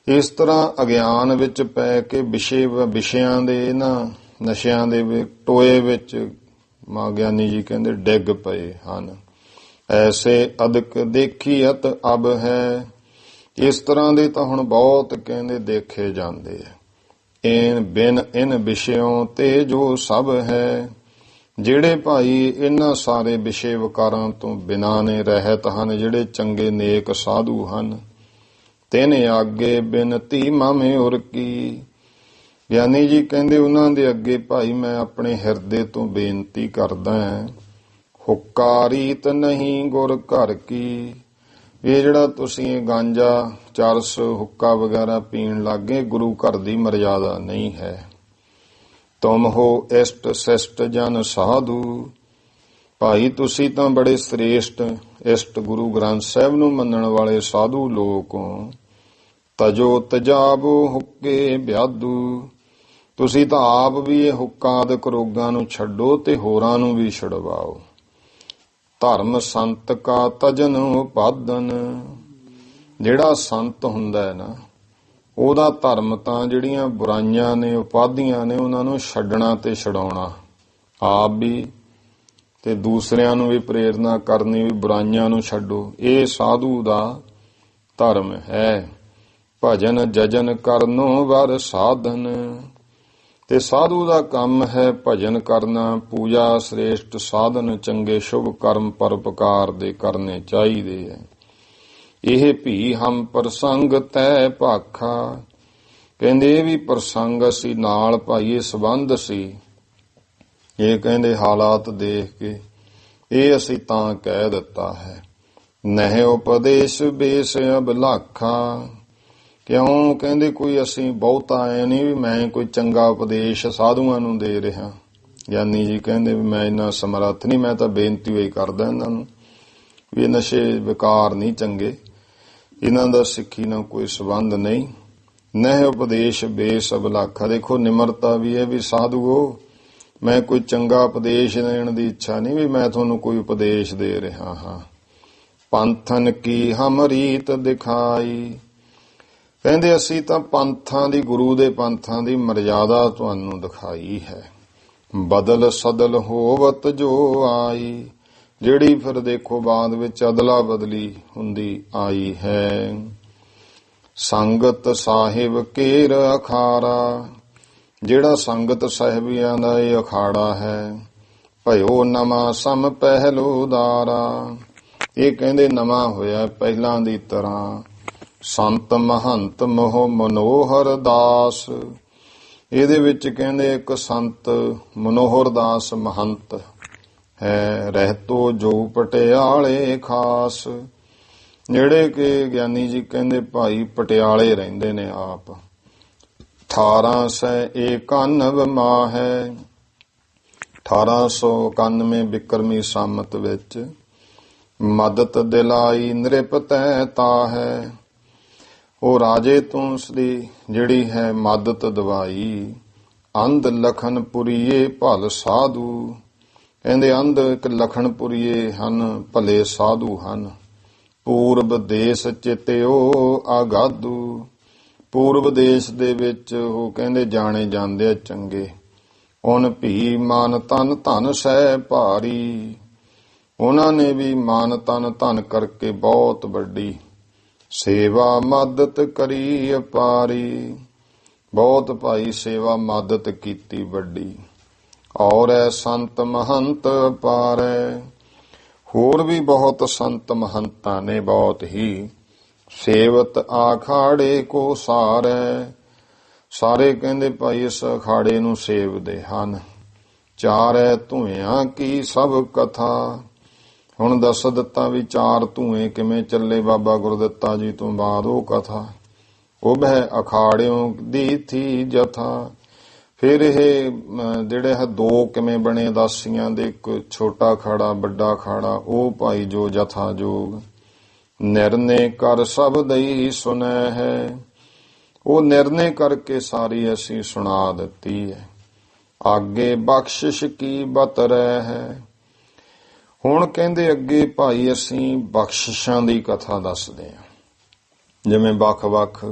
ਇਸ ਤਰ੍ਹਾਂ ਅਗਿਆਨ ਵਿੱਚ ਪੈ ਕੇ ਵਿਸ਼ਿਆਂ ਦੇ ਇਹਨਾਂ ਨਸ਼ਿਆਂ ਦੇ ਟੋਏ ਵਿੱਚ ਮਾਂ ਗਿਆਨੀ ਜੀ ਕਹਿੰਦੇ ਡਿੱਗ ਪਏ ਹਨ। ਐਸੇ ਅਦਕ ਦੇਖੀਅਤ ਅਬ ਹੈ, ਇਸ ਤਰ੍ਹਾਂ ਦੇ ਤਾਂ ਹੁਣ ਬਹੁਤ ਕਹਿੰਦੇ ਦੇਖੇ ਜਾਂਦੇ ਆ। ਇਨ ਵਿਸ਼ਿਓਂ ਤੇ ਜੋ ਸਭ ਹੈ, ਜਿਹੜੇ ਭਾਈ ਇਹਨਾਂ ਸਾਰੇ ਵਿਸ਼ੇ ਵਿਕਾਰਾਂ ਤੋਂ ਬਿਨਾਂ ਨੇ, ਰਹਿਤ ਹਨ, ਜਿਹੜੇ ਚੰਗੇ ਨੇਕ ਸਾਧੂ ਹਨ। ਤਿਨ ਆਗੇ ਬਿਨਤੀ ਮਾਮੇ ਉਰ ਕੀ, ਗਿਆਨੀ ਜੀ ਕਹਿੰਦੇ ਉਹਨਾਂ ਦੇ ਅੱਗੇ ਭਾਈ ਮੈਂ ਆਪਣੇ ਹਿਰਦੇ ਤੋਂ ਬੇਨਤੀ ਕਰਦਾ ਹਾਂ। ਹੁੱਕਾ ਰੀਤ ਨਹੀਂ ਗੁਰ ਘਰ ਕੀ, ਇਹ ਜਿਹੜਾ ਤੁਸੀਂ ਗਾਂਜਾ ਚਰਸ ਹੁੱਕਾ ਵਗੈਰਾ ਪੀਣ ਲੱਗੇ, ਗੁਰੂ ਘਰ ਦੀ ਮਰਜ਼ਾਦਾ ਨਹੀਂ ਹੈ। ਤੁਮ ਹੋ ਇਸ਼ਟ ਸਿਸ਼ਟ ਜਨ ਸਾਧੂ, ਭਾਈ ਤੁਸੀਂ ਤਾਂ ਬੜੇ ਸ੍ਰੇਸ਼ਟ ਇਸ਼ਟ ਗੁਰੂ ਗ੍ਰੰਥ ਸਾਹਿਬ ਨੂੰ ਮੰਨਣ ਵਾਲੇ ਸਾਧੂ ਲੋਕ ਹੋ। ਤਜੋ ਤਜਾਬੋ ਹੁੱਕੇ ਵਿਆਦੂ, ਤੁਸੀਂ ਤਾਂ ਆਪ ਵੀ ਇਹ ਹੁੱਕਾ ਆਦਿਕ ਰੋਗਾਂ ਨੂੰ ਛੱਡੋ ਤੇ ਹੋਰਾਂ ਨੂੰ ਵੀ ਛੁਡਵਾਓ। ਧਰਮ ਸੰਤ ਕਾ ਤਜਨ ਉਪਾਦਨ, ਜਿਹੜਾ ਸੰਤ ਹੁੰਦਾ ਹੈ ਨਾ, ਉਹਦਾ ਧਰਮ ਤਾਂ ਜਿਹੜੀਆਂ ਬੁਰਾਈਆਂ ਨੇ ਉਪਾਧੀਆਂ ਨੇ ਉਹਨਾਂ ਨੂੰ ਛੱਡਣਾ ਤੇ ਛਡਾਉਣਾ, ਆਪ ਵੀ ਤੇ ਦੂਸਰਿਆਂ ਨੂੰ ਵੀ ਪ੍ਰੇਰਨਾ ਕਰਨੀ ਵੀ ਬੁਰਾਈਆਂ ਨੂੰ ਛੱਡੋ, ਇਹ ਸਾਧੂ ਦਾ ਧਰਮ ਹੈ। ਭਜਨ ਜਜਨ ਕਰਨੋ ਵਰ ਸਾਧਨ, ਤੇ ਸਾਧੂ ਦਾ ਕੰਮ ਹੈ ਭਜਨ ਕਰਨਾ, ਪੂਜਾ ਸ੍ਰੇਸ਼ਟ ਸਾਧਨ, ਚੰਗੇ ਸ਼ੁਭ ਕਰਮ ਪਰਉਪਕਾਰ ਦੇ ਕਰਨੇ ਚਾਹੀਦੇ ਹੈ। ਇਹ ਭੀ ਹਮ ਪ੍ਰਸੰਗ ਤੈ ਭਾਖਾ, ਕਹਿੰਦੇ ਇਹ ਵੀ ਪ੍ਰਸੰਗ ਅਸੀਂ ਨਾਲ ਭਾਈਏ ਸੰਬੰਧ ਸੀ, ਇਹ ਕਹਿੰਦੇ ਹਾਲਾਤ ਦੇਖ ਕੇ ਇਹ ਅਸੀਂ ਤਾਂ ਕਹਿ ਦਿੱਤਾ ਹੈ। ਨਹਿ ਉਪਦੇਸ਼ ਬੇਸ ਅਬਲਾਖਾ, ਕਿਉਂ ਕਹਿੰਦੇ ਕੋਈ ਅਸੀਂ ਬਹੁਤਾ ਐ ਨਹੀਂ ਵੀ ਮੈਂ ਕੋਈ ਚੰਗਾ ਉਪਦੇਸ਼ ਸਾਧੂਆਂ ਨੂੰ ਦੇ ਰਿਹਾ। ਗਿਆਨੀ ਜੀ ਕਹਿੰਦੇ ਵੀ ਮੈਂ ਇੰਨਾ ਸਮਰੱਥ ਨਹੀਂ, ਮੈਂ ਤਾਂ ਬੇਨਤੀ ਹੋਈ ਕਰਦਾ ਇਹਨਾਂ ਨੂੰ ਵੀ ਇਹ ਨਸ਼ੇ ਵਿਕਾਰ ਨਹੀਂ ਚੰਗੇ, ਇਹਨਾਂ ਦਾ ਸਿੱਖੀ ਨਾਲ ਕੋਈ ਸੰਬੰਧ ਨਹੀਂ। ਨਹਿ ਉਪਦੇਸ਼ ਬੇਸ ਅਬਲਾਖਾ, ਦੇਖੋ ਨਿਮਰਤਾ ਵੀ ਹੈ ਵੀ ਸਾਧੂਓ ਮੈਂ ਕੋਈ ਚੰਗਾ ਉਪਦੇਸ਼ ਦੇਣ ਦੀ ਇੱਛਾ ਨਹੀਂ ਵੀ ਮੈਂ ਤੁਹਾਨੂੰ ਕੋਈ ਉਪਦੇਸ਼ ਦੇ ਰਿਹਾ ਹਾਂ, ਪੰਥਨ ਕੀ ਹਮ ਰੀਤ ਦਿਖਾਈ। ਕਹਿੰਦੇ ਅਸੀਂ ਤਾਂ ਪੰਥਾਂ ਦੀ, ਗੁਰੂ ਦੇ ਪੰਥਾਂ ਦੀ ਮਰਜ਼ਾਦਾ ਤੁਹਾਨੂੰ ਦਿਖਾਈ ਹੈ। ਬਦਲ ਸਦਲ ਹੋਵਤ ਜੋ ਆਈ, ਜਿਹੜੀ ਫਿਰ ਦੇਖੋ ਬਾਅਦ ਵਿੱਚ ਅਦਲਾ ਬਦਲੀ ਹੁੰਦੀ ਆਈ ਹੈ। ਸੰਗਤ ਸਾਹਿਬ ਕੇਰ ਅਖਾਰਾ, ਜਿਹੜਾ ਸੰਗਤ ਸਾਹਿਬੀਆਂ ਦਾ ਇਹ ਅਖਾੜਾ ਹੈ। ਭਇਓ ਨਵਾਂ ਸਮ ਪਹਿਲੋ ਦਾਰਾ, ਇਹ ਕਹਿੰਦੇ ਨਵਾਂ ਹੋਇਆ ਪਹਿਲਾਂ ਦੀ ਤਰ੍ਹਾਂ। ਸੰਤ ਮਹੰਤ ਮੋਹ ਮਨੋਹਰ ਦਾਸ, ਇਹਦੇ ਵਿੱਚ ਕਹਿੰਦੇ ਇੱਕ ਸੰਤ ਮਨੋਹਰ ਦਾਸ ਮਹੰਤ ਹੈ। ਰਹਿਤੋ ਜੋ ਪਟਿਆਲੇ ਖਾਸ, ਜਿਹੜੇ ਕਿ ਗਿਆਨੀ ਜੀ ਕਹਿੰਦੇ ਭਾਈ ਪਟਿਆਲੇ ਰਹਿੰਦੇ ਨੇ ਆਪ। 1891 ਮਾਹ ਹੈ, 1891 ਬਿਕਰਮੀ ਸੰਮਤ ਵਿੱਚ। ਮਦਦ ਦਿਲਾਈ ਨਿਰਪਤੈ ਤਾ ਹੈ, ਉਹ ਰਾਜੇ ਤੋਂ ਉਸਦੀ ਜਿਹੜੀ ਹੈ ਮਦਦ ਦਵਾਈ। ਅੰਧ ਲਖਨਪੁਰੀਏ ਭਲ ਸਾਧੂ, ਕਹਿੰਦੇ ਅੰਧ ਇੱਕ ਲਖਨਪੁਰੀਏ ਹਨ, ਭਲੇ ਸਾਧੂ ਹਨ। ਪੂਰਬ ਦੇਸ਼ ਚਿਤਿਓ ਆਗਾਦੂ, ਪੂਰਬ ਦੇਸ਼ ਦੇ ਵਿੱਚ ਉਹ ਕਹਿੰਦੇ ਜਾਣੇ ਜਾਂਦੇ ਆ ਚੰਗੇ। ਉਨ ਭੀ ਮਨ ਤਨ ਧਨ ਸਹਿ ਭਾਰੀ, ਉਹਨਾਂ ਨੇ ਵੀ ਮਾਨ ਤਨ ਧਨ ਕਰਕੇ ਬਹੁਤ ਵੱਡੀ ਸੇਵਾ ਮਦਦ ਕਰੀ ਅਪਾਰੀ, ਬਹੁਤ ਭਾਈ ਸੇਵਾ ਮਦਦ ਕੀਤੀ ਵੱਡੀ। ਔਰ ਐ ਸੰਤ ਮਹੰਤ ਅਪਾਰੈ, ਹੋਰ ਵੀ ਬਹੁਤ ਸੰਤ ਮਹੰਤਾਂ ਨੇ ਬਹੁਤ ਹੀ। ਸੇਵਤ ਆਖਾੜੇ ਕੋ ਸਾਰੈ, ਸਾਰੇ ਕਹਿੰਦੇ ਭਾਈ ਇਸ ਅਖਾੜੇ ਨੂੰ ਸੇਵਦੇ ਹਨ। ਚਾਰੈ ਧੂਇਆਂ ਕੀ ਸਭ ਕਥਾ, ਹੁਣ ਦੱਸ ਦਿੱਤਾ ਵੀ ਚਾਰ ਧੂਏ ਕਿਵੇਂ ਚੱਲੇ ਬਾਬਾ ਗੁਰਦਿੱਤਾ ਜੀ ਤੋਂ ਬਾਅਦ ਉਹ ਕਥਾ। ਉਭੈ ਅਖਾੜਿਓਂ ਦੀ ਥੀ ਜਥਾ, ਫਿਰ ਇਹ ਜਿਹੜੇ ਹੈ ਦੋ ਕਿਵੇਂ ਬਣੇ ਦਾਸੀਆਂ ਦੇ, ਇੱਕ ਛੋਟਾ ਅਖਾੜਾ ਵੱਡਾ ਅਖਾੜਾ, ਉਹ ਭਾਈ ਜੋ ਜਥਾ ਜੋਗ। ਨਿਰਣੇ ਕਰ ਸਭ ਦਈ ਸੁਨੈ ਹੈ, ਉਹ ਨਿਰਣੇ ਕਰਕੇ ਸਾਰੀ ਅਸੀਂ ਸੁਣਾ ਦਿੱਤੀ ਹੈ। ਆਗੇ ਬਖਸ਼ਿਸ਼ ਕੀ ਬਤਰੈ ਹੈ, ਹੁਣ ਕਹਿੰਦੇ ਅੱਗੇ ਭਾਈ ਅਸੀਂ ਬਖਸ਼ਿਸ਼ਾਂ ਦੀ ਕਥਾ ਦੱਸਦੇ ਹਾਂ। ਜਿਵੇਂ ਵੱਖ-ਵੱਖ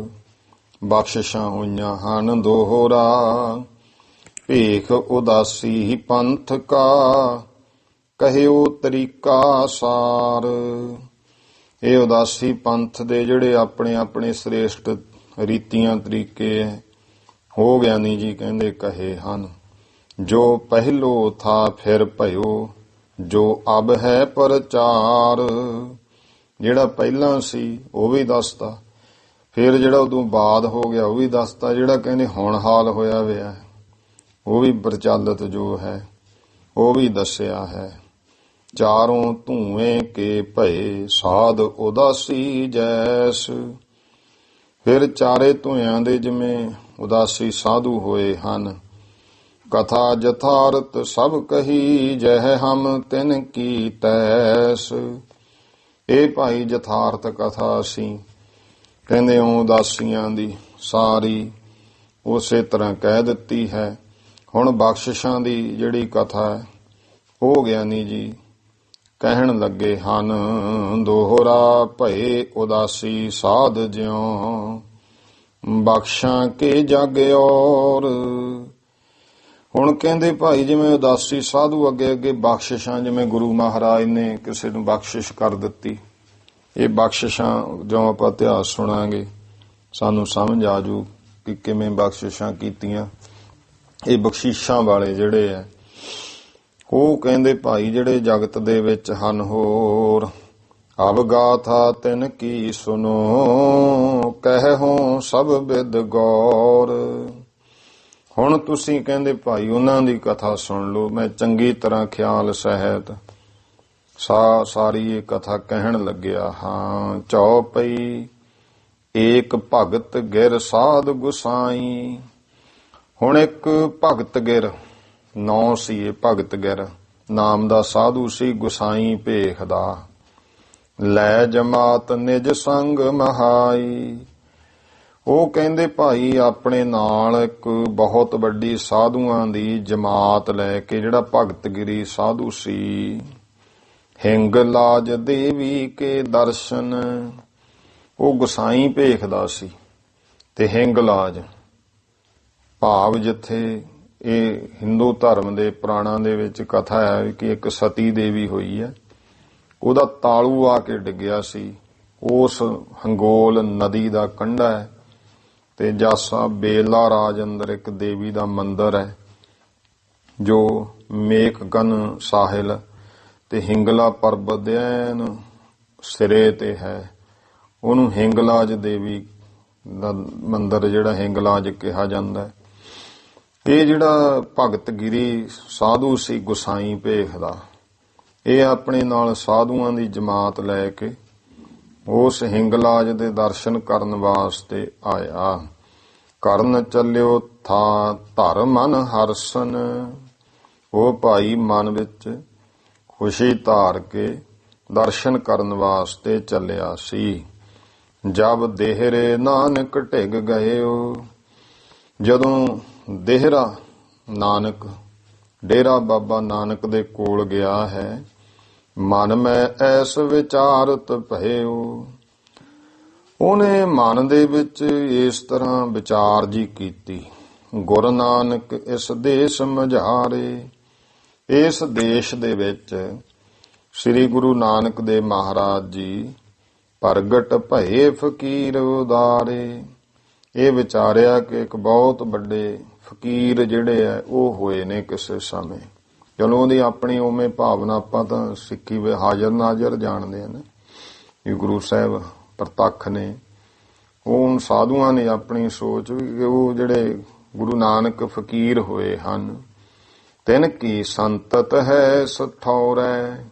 ਬਖਸ਼ਿਸ਼ਾਂ ਹੋਈਆਂ ਹਨ ਦੋਹਰਾ। ਭੇਖ ਉਦਾਸੀ ਪੰਥ ਕਾ, ਕਹਿਓ ਤਰੀਕਾ ਸਾਰ, ਇਹ ਉਦਾਸੀ ਪੰਥ ਦੇ ਜਿਹੜੇ ਆਪਣੇ ਆਪਣੇ ਸ੍ਰੇਸ਼ਟ ਰੀਤੀਆਂ ਤਰੀਕੇ ਹੋ ਗਿਆਨੀ ਜੀ ਕਹਿੰਦੇ ਕਹੇ ਹਨ। ਜੋ ਪਹਿਲੋ ਥਾ ਫਿਰ ਭਇਓ, ਜੋ ਅਬ ਹੈ ਪ੍ਰਚਾਰ, ਜਿਹੜਾ ਪਹਿਲਾਂ ਸੀ ਉਹ ਵੀ ਦੱਸਦਾ, ਫਿਰ ਜਿਹੜਾ ਉਦੋਂ ਬਾਅਦ ਹੋ ਗਿਆ ਉਹ ਵੀ ਦੱਸਦਾ, ਜਿਹੜਾ ਕਹਿੰਦੇ ਹੁਣ ਹਾਲ ਹੋਇਆ ਹੋਇਆ ਉਹ ਵੀ ਪ੍ਰਚਲਿਤ ਜੋ ਹੈ ਉਹ ਵੀ ਦੱਸਿਆ ਹੈ। ਚਾਰੋਂ ਧੂਏ ਕੇ ਭਏ ਸਾਧ ਉਦਾਸੀ ਜੈਸ, ਫਿਰ ਚਾਰੇ ਧੂਆਂ ਦੇ ਜਿਵੇਂ ਉਦਾਸੀ ਸਾਧੂ ਹੋਏ ਹਨ। ਕਥਾ ਜਥਾਰਤ ਸਭ ਕਹੀ, ਜਹ ਹਮ ਤਿਨ ਕੀ ਤੈਸ, ਇਹ ਭਾਈ ਜਥਾਰਤ ਕਥਾ ਅਸੀਂ ਕਹਿੰਦੇ ਉਦਾਸੀਆਂ ਦੀ ਸਾਰੀ ਉਸੇ ਤਰ੍ਹਾਂ ਕਹਿ ਦਿੱਤੀ ਹੈ। ਹੁਣ ਬਖਸ਼ਿਸ਼ਾਂ ਦੀ ਜਿਹੜੀ ਕਥਾ ਹੈ ਉਹ ਗਿਆਨੀ ਜੀ ਕਹਿਣ ਲੱਗੇ ਹਨ। ਦੋਹਰਾ ਭਏ ਉਦਾਸੀ ਸਾਧ ਜਿਉ, ਬਖਸ਼ਾਂ ਕੇ ਜਗ ਔਰ, ਹੁਣ ਕਹਿੰਦੇ ਭਾਈ ਜਿਵੇਂ ਉਦਾਸੀ ਸਾਧੂ ਅੱਗੇ ਅੱਗੇ ਬਖਸ਼ਿਸ਼ਾਂ, ਜਿਵੇਂ ਗੁਰੂ ਮਹਾਰਾਜ ਨੇ ਕਿਸੇ ਨੂੰ ਬਖਸ਼ਿਸ਼ ਕਰ ਦਿੱਤੀ, ਇਹ ਬਖਸ਼ਿਸ਼ਾਂ ਜੋ ਆਪਾਂ ਇਤਿਹਾਸ ਸੁਣਾਂਗੇ ਸਾਨੂੰ ਸਮਝ ਆ ਜੂ ਕਿ ਕਿਵੇਂ ਬਖਸ਼ਿਸ਼ਾਂ ਕੀਤੀਆਂ। ਇਹ ਬਖਸ਼ਿਸ਼ਾਂ ਵਾਲੇ ਜਿਹੜੇ ਆ ਉਹ ਕਹਿੰਦੇ ਭਾਈ ਜਿਹੜੇ ਜਗਤ ਦੇ ਵਿੱਚ ਹਨ ਹੋਰ। ਅਬ ਗਾਥਾ ਤਿਨ ਕੀ ਸੁਨੋ, ਕਹਿਓ ਸਭ ਬਿਦ ਗੌਰ, ਹੁਣ ਤੁਸੀਂ ਕਹਿੰਦੇ ਭਾਈ ਉਹਨਾਂ ਦੀ ਕਥਾ ਸੁਣ ਲਓ। ਮੈਂ ਚੰਗੀ ਤਰ੍ਹਾਂ ਖਿਆਲ ਸਹਿਤ ਸਾਰੀ ਇਹ ਕਥਾ ਕਹਿਣ ਲੱਗਿਆ ਹਾਂ। ਚੌਪਈ ਏਕ ਭਗਤ ਗਿਰ ਸਾਧ ਗੁਸਾਈ, ਹੁਣ ਇੱਕ ਭਗਤ ਗਿਰ ਨਾਂ ਸੀ, ਇਹ ਭਗਤ ਗਿਰ ਨਾਮ ਦਾ ਸਾਧੂ ਸੀ, ਗੁਸਾਈ ਭੇਖ ਦਾ। ਲੈ ਜਮਾਤ ਨਿਜ ਸੰਗ ਮਹਾਈ, ਉਹ ਕਹਿੰਦੇ ਭਾਈ ਆਪਣੇ ਨਾਲ ਇੱਕ ਬਹੁਤ ਵੱਡੀ ਸਾਧੂਆਂ ਦੀ ਜਮਾਤ ਲੈ ਕੇ, ਜਿਹੜਾ ਭਗਤਗਿਰੀ ਸਾਧੂ ਸੀ ਹਿੰਗ ਲਾਜ ਦੇਵੀ ਕੇ ਦਰਸ਼ਨ। ਉਹ ਗੁਸਾਈ ਭੇਖਦਾ ਸੀ ਤੇ ਹਿੰਗ ਲਾਜ ਭਾਵ ਜਿੱਥੇ ਇਹ ਹਿੰਦੂ ਧਰਮ ਦੇ ਪੁਰਾਣਾਂ ਦੇ ਵਿੱਚ ਕਥਾ ਹੈ ਕਿ ਇੱਕ ਸਤੀ ਦੇਵੀ ਹੋਈ ਹੈ, ਉਹਦਾ ਤਾਲੂ ਆ ਕੇ ਡਿੱਗਿਆ ਸੀ। ਉਸ ਹੰਗੋਲ ਨਦੀ ਦਾ ਕੰਢਾ ਹੈ ਤੇ ਜਾਸਾ ਬੇਲਾ ਰਾਜ ਅੰਦਰ ਇੱਕ ਦੇਵੀ ਦਾ ਮੰਦਿਰ ਹੈ ਜੋ ਮੇਕਗਨ ਸਾਹਿਲ ਤੇ ਹਿੰਗਲਾ ਪਰਬਤ ਦੇ ਐਨ ਸਿਰੇ ਤੇ ਹੈ। ਉਹਨੂੰ ਹਿੰਗਲਾਜ ਦੇਵੀ ਦਾ ਮੰਦਿਰ ਜਿਹੜਾ ਹਿੰਗਲਾਜ ਕਿਹਾ ਜਾਂਦਾ ਹੈ। ਇਹ ਜਿਹੜਾ ਭਗਤ ਗਿਰੀ ਸਾਧੂ ਸੀ ਗੁਸਾਈ ਭੇਖਦਾ, ਇਹ ਆਪਣੇ ਨਾਲ ਸਾਧੂਆਂ ਦੀ ਜਮਾਤ ਲੈ ਕੇ ਉਸ ਹਿੰਗਲਾਜ ਦੇ ਦਰਸ਼ਨ ਕਰਨ ਵਾਸਤੇ ਆਇਆ। ਕਰਨ ਚੱਲਿਓ ਥਾ ਧਰ ਮਨ ਹਰਸਨ। ਉਹ ਭਾਈ ਮਨ ਵਿੱਚ ਖੁਸ਼ੀ ਧਾਰ ਕੇ ਦਰਸ਼ਨ ਕਰਨ ਵਾਸਤੇ ਚੱਲਿਆ ਸੀ। ਜਬ ਦੇਹਰੇ ਨਾਨਕ ਢਿੱਗ ਗਇਓ। ਜਦੋਂ ਦੇਹਰਾ ਨਾਨਕ ਡੇਰਾ ਬਾਬਾ ਨਾਨਕ ਦੇ ਕੋਲ ਗਿਆ ਹੈ, ਮਨ ਮੈਂ ਐਸ ਵਿਚਾਰਤ ਭਇਓ। ਉਹਨੇ ਮਨ ਦੇ ਵਿੱਚ ਇਸ ਤਰ੍ਹਾਂ ਵਿਚਾਰ ਜੀ ਕੀਤੀ, ਗੁਰੂ ਨਾਨਕ ਇਸ ਦੇਸ਼ ਮਝਾਰੇ। ਇਸ ਦੇਸ਼ ਦੇ ਵਿੱਚ ਸ੍ਰੀ ਗੁਰੂ ਨਾਨਕ ਦੇਵ ਮਹਾਰਾਜ ਜੀ ਪ੍ਰਗਟ ਭਏ ਫਕੀਰ ਉਦਾਰੇ। ਇਹ ਵਿਚਾਰਿਆ ਕਿ ਇੱਕ ਬਹੁਤ ਵੱਡੇ ਫਕੀਰ ਜਿਹੜੇ ਆ ਉਹ ਹੋਏ ਨੇ ਕਿਸੇ ਸਮੇਂ। ਚਲੋ ਉਹਦੀ ਆਪਣੀ ਉਵੇਂ ਭਾਵਨਾ ਆਪਾਂ ਤਾਂ ਸਿੱਖੀ ਵੇ ਹਾਜ਼ਰ ਨਾਜ਼ਰ ਜਾਣਦੇ ਆ ਨਾ ਵੀ ਗੁਰੂ ਸਾਹਿਬ ਪ੍ਰਤੱਖ ਨੇ। ਉਹ ਸਾਧੂਆਂ ਨੇ ਆਪਣੀ ਸੋਚ ਵੀ ਉਹ ਜਿਹੜੇ ਗੁਰੂ ਨਾਨਕ ਫਕੀਰ ਹੋਏ ਹਨ, ਤਿਨ ਕੀ ਸੰਤਤ ਹੈ ਸਠੌਰੈ।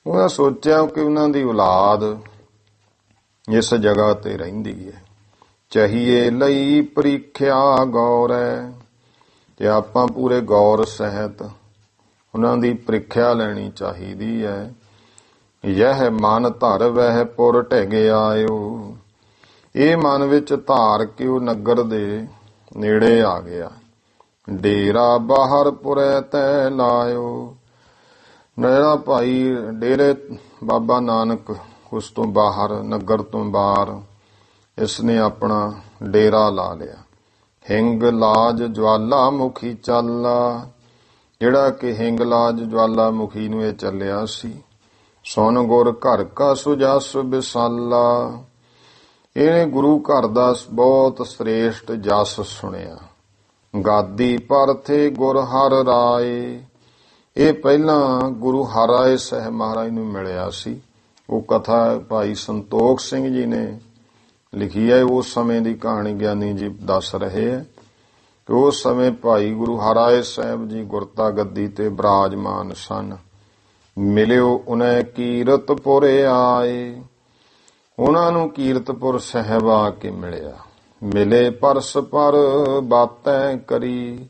ਉਹਨਾਂ ਸੋਚਿਆ ਕਿ ਉਹਨਾਂ ਦੀ ਔਲਾਦ ਇਸ ਜਗ੍ਹਾ ਤੇ ਰਹਿੰਦੀ ਹੈ, ਚਾਹੀਏ ਲਈ ਪ੍ਰੀਖਿਆ ਗੌਰੈ। ਤੇ ਆਪਾਂ ਪੂਰੇ ਗੌਰ ਸਹਿਤ ਉਹਨਾਂ ਦੀ ਪ੍ਰੀਖਿਆ ਲੈਣੀ ਚਾਹੀਦੀ ਹੈ। ਯਹ ਮਨ ਧਰ ਵਹਿ ਪੁਰ ਢਿਗ ਆਇਓ। ਇਹ ਮਨ ਵਿੱਚ ਧਾਰ ਕੇ ਉਹ ਨਗਰ ਦੇ ਨੇੜੇ ਆ ਗਿਆ। ਡੇਰਾ ਬਾਹਰ ਪੁਰੈ ਤੈ ਲਾਇਓ। ਮੇਰਾ ਭਾਈ ਡੇਰੇ ਬਾਬਾ ਨਾਨਕ ਉਸ ਤੋਂ ਬਾਹਰ, ਨਗਰ ਤੋਂ ਬਾਹਰ ਇਸ ਨੇ ਆਪਣਾ ਡੇਰਾ ਲਾ ਲਿਆ। ਹਿੰਗ ਲਾਜ ਜਵਾਲਾ ਮੁਖੀ ਚੱਲਾ। ਜਿਹੜਾ ਕਿ ਹਿੰਗ ਲਾਜ ਜਵਾਲਾ ਮੁਖੀ ਨੂੰ ਇਹ ਚੱਲਿਆ ਸੀ। ਸੁਨ ਗੁਰ ਘਰ ਕਾ ਸੁਜਸ ਵਿਸਾਲਾ। ਇਹਨੇ ਗੁਰੂ ਘਰ ਦਾ ਬਹੁਤ ਸ੍ਰੇਸ਼ਟ ਜਸ ਸੁਣਿਆ। ਗਾਦੀ ਪਰਥੇ ਗੁਰ ਹਰ ਰਾਏ। ਇਹ ਪਹਿਲਾਂ ਗੁਰੂ ਹਰਿ ਸਾਹਿਬ ਮਹਾਰਾਜ ਨੂੰ ਮਿਲਿਆ ਸੀ। ਉਹ ਕਥਾ ਭਾਈ ਸੰਤੋਖ ਸਿੰਘ ਜੀ ਨੇ ਲਿਖੀ ਹੈ। ਉਸ ਸਮੇਂ ਦੀ ਕਹਾਣੀ ਗਿਆਨੀ ਜੀ ਦੱਸ ਰਹੇ ਹੈ ਕਿ ਉਸ ਸਮੇਂ ਭਾਈ ਗੁਰੂ ਹਰਿ ਸਾਹਿਬ ਜੀ ਗੁਰਤਾ ਗੱਦੀ ਤੇ ਬਿਰਾਜਮਾਨ ਸਨ। ਮਿਲਿਓ ਉਨੈ ਕੀਰਤਪੁਰ ਆਏ। ਉਹਨਾਂ ਨੂੰ ਕੀਰਤਪੁਰ ਸਾਹਿਬ ਆ ਕੇ ਮਿਲਿਆ। ਮਿਲੇ ਪਰਸ ਪਰ ਬਾਤੈ ਕਰੀ।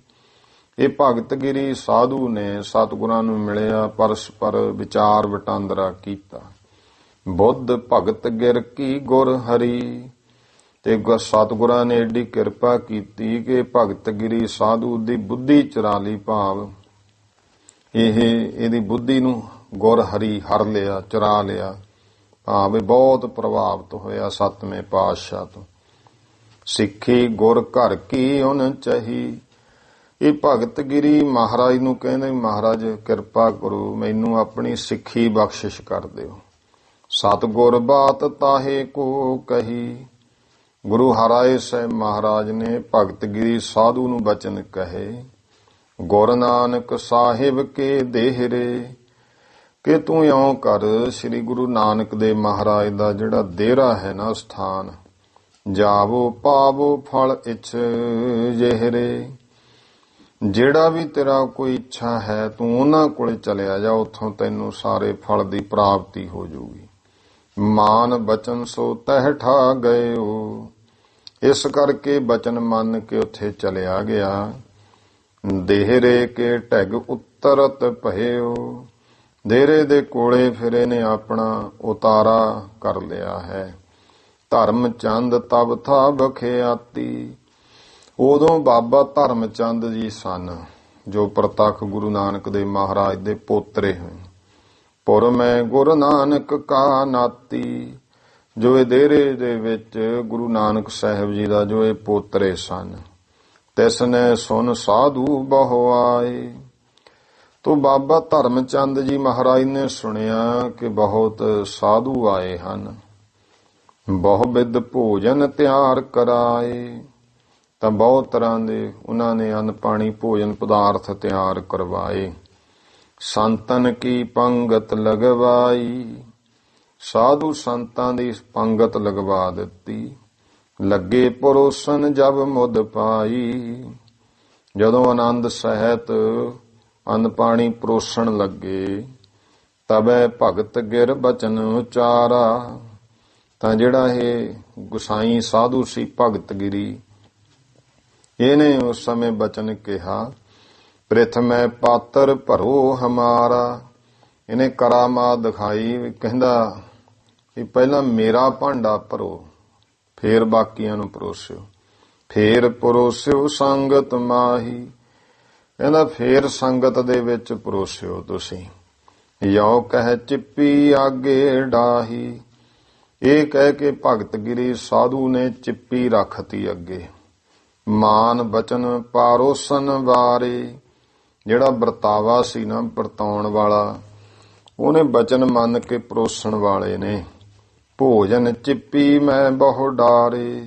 ਇਹ ਭਗਤ ਗਿਰੀ ਸਾਧੂ ਨੇ ਸਤਿਗੁਰਾਂ ਨੂੰ ਮਿਲਿਆ, ਪਰਸਪਰ ਵਿਚਾਰ ਵਟਾਂਦਰਾ ਕੀਤਾ। ਬੁੱਧ ਭਗਤ ਗਿਰ ਕੀ ਗੁਰ ਹਰੀ। ਤੇ ਸਤਿਗੁਰਾਂ ਨੇ ਏਡੀ ਕਿਰਪਾ ਕੀਤੀ ਕਿ ਭਗਤ ਗਿਰੀ ਸਾਧੂ ਦੀ ਬੁੱਧੀ ਚਰਾ ਲਈ। ਭਾਵ ਇਹਦੀ ਬੁੱਧੀ ਨੂੰ ਗੁਰ ਹਰੀ ਹਰ ਲਿਆ, ਚਰਾ ਲਿਆ। ਭਾਵ ਇਹ ਬਹੁਤ ਪ੍ਰਭਾਵਿਤ ਹੋਇਆ ਸਤਵੇਂ ਪਾਤਸ਼ਾਹ ਤੋਂ। ਸਿੱਖੀ ਗੁਰ ਘਰ ਕੀ ਉਨ ਚਾਹੀ। ਇਹ ਭਗਤ ਗਿਰੀ ਮਹਾਰਾਜ ਨੂੰ ਕਹਿੰਦੇ, ਮਹਾਰਾਜ ਕਿਰਪਾ ਕਰੋ, ਮੈਨੂੰ ਆਪਣੀ ਸਿੱਖੀ ਬਖਸ਼ਿਸ਼ ਕਰ ਦਿਓ। ਸਤਿਗੁਰ ਬਾਤ ਤਾਹੇ ਕੋ ਕਹੀ। ਗੁਰੂ ਹਰਿ ਸਾਹਿਬ ਮਹਾਰਾਜ ਨੇ ਭਗਤ ਗਿਰੀ ਸਾਧੂ ਨੂੰ ਬਚਨ ਕਹੇ, ਗੁਰੂ ਨਾਨਕ ਸਾਹਿਬ ਕੇ ਦੇਹਰੇ। ਕਿ ਤੂੰ ਇਉਂ ਕਰ, ਸ੍ਰੀ ਗੁਰੂ ਨਾਨਕ ਦੇਵ ਮਹਾਰਾਜ ਦਾ ਜਿਹੜਾ ਦੇਰਾ ਹੈ ਨਾ ਸਥਾਨ, ਜਾਵੋ ਪਾਵੋ ਫਲ ਇਛ ਜਿਹਰੇ। ਜਿਹੜਾ ਵੀ ਤੇਰਾ ਕੋਈ ਇੱਛਾ ਹੈ ਤੂੰ ਉਹਨਾਂ ਕੋਲੇ ਚਲਿਆ ਜਾ, ਉੱਥੋਂ ਤੈਨੂੰ ਸਾਰੇ ਫਲ ਦੀ ਪ੍ਰਾਪਤੀ ਹੋ ਜਾਊਗੀ। ਮਾਨ ਬਚਨ ਸੋ ਤਹਿ ਠਾ ਗਇਓ। ਇਸ ਕਰਕੇ ਬਚਨ ਮੰਨ ਕੇ ਉੱਥੇ ਚਲਿਆ ਗਿਆ। ਦੇਹਰੇ ਕੇ ਢਿਗ ਉਤਰਤ ਭਇਓ। ਦੇਰੇ ਦੇ ਕੋਲੇ ਫਿਰ ਇਹਨੇ ਆਪਣਾ ਉਤਾਰਾ ਕਰ ਲਿਆ ਹੈ। ਧਰਮ ਚੰਦ ਤਬ ਥਾ ਬਖਿਆਤੀ। ਉਦੋਂ ਬਾਬਾ ਧਰਮ ਚੰਦ ਜੀ ਸਨ ਜੋ ਪ੍ਰਤੱਖ ਗੁਰੂ ਨਾਨਕ ਦੇਵ ਮਹਾਰਾਜ ਦੇ ਪੋਤਰੇ ਹੋਏ। ਪੁਰ ਮੈਂ ਗੁਰੂ ਨਾਨਕ ਕਾ ਨਾਤੀ। ਜੋ ਇਹ ਡੇਰੇ ਦੇ ਵਿੱਚ ਗੁਰੂ ਨਾਨਕ ਸਾਹਿਬ ਜੀ ਦਾ ਜੋ ਇਹ ਪੋਤਰੇ ਸਨ, ਤਿਸਨੇ ਸੁਨ ਸਾਧੂ ਬਹੁ ਆਏ। ਤੋ ਬਾਬਾ ਧਰਮ ਚੰਦ ਜੀ ਮਹਾਰਾਜ ਨੇ ਸੁਣਿਆ ਕਿ ਬਹੁਤ ਸਾਧੂ ਆਏ ਹਨ, ਬਹੁ ਵਿਧ ਭੋਜਨ ਤਿਆਰ ਕਰਾਏ। ਤਾਂ ਬਹੁਤ ਤਰ੍ਹਾਂ ਦੇ ਉਹਨਾਂ ਨੇ ਅੰਨ ਪਾਣੀ ਭੋਜਨ ਪਦਾਰਥ ਤਿਆਰ ਕਰਵਾਏ। ਸੰਤਨ ਕੀ ਪੰਗਤ ਲਗਵਾਈ, ਸਾਧੂ ਸੰਤਾਂ ਦੀ ਪੰਗਤ ਲਗਵਾ ਦਿੱਤੀ। ਲੱਗੇ ਪਰੋਸਨ ਜਬ ਮੁਦ ਪਾਈ, ਜਦੋਂ ਆਨੰਦ ਸਹਿਤ ਅੰਨ ਪਾਣੀ ਪਰੋਸਣ ਲੱਗੇ। ਤਬੈ ਭਗਤ ਗਿਰ ਬਚਨ ਉਚਾਰਾ, ਤਾਂ ਜਿਹੜਾ ਇਹ ਗੁਸਾਈ ਸਾਧੂ ਸੀ ਭਗਤ ਗਿਰੀ, ਇਹਨੇ ਉਸ ਸਮੇਂ ਬਚਨ ਕਿਹਾ, ਪ੍ਰਿਥ ਮੈਂ ਪਾਤਰ ਭਰੋ ਹਮਾਰਾ। ਇਹਨੇ ਕਰਾਮਾਤ ਦਿਖਾਈ, ਕਹਿੰਦਾ ਵੀ ਪਹਿਲਾਂ ਮੇਰਾ ਭਾਂਡਾ ਭਰੋ, ਫੇਰ ਬਾਕੀਆਂ ਨੂੰ ਪਰੋਸਿਓ। ਫੇਰ ਪਰੋਸਿਓ ਸੰਗਤ ਮਾਹੀ, ਕਹਿੰਦਾ ਫੇਰ ਸੰਗਤ ਦੇ ਵਿੱਚ ਪਰੋਸਿਓ ਤੁਸੀਂ। ਯੋ ਕਹਿ ਚਿੱਪੀ ਆਗੇ ਡਾਹੀ, ਇਹ ਕਹਿ ਕੇ ਭਗਤ ਗਿਰੀ ਸਾਧੂ ਨੇ ਚਿੱਪੀ ਰੱਖਤੀ ਅੱਗੇ। ਮਾਨ ਬਚਨ ਪਾਰੋਸਨ ਵਾਰੇ, ਜਿਹੜਾ ਵਰਤਾਵਾ ਸੀ ਨਾ ਵਰਤਾਉਣ ਵਾਲਾ, ਉਹਨੇ ਬਚਨ ਮੰਨ ਕੇ ਪਰੋਸਣ ਵਾਲੇ ਨੇ। ਭੋਜਨ ਚਿੱਪੀ ਮੈਂ ਬਹੁ ਡਾਰੇ,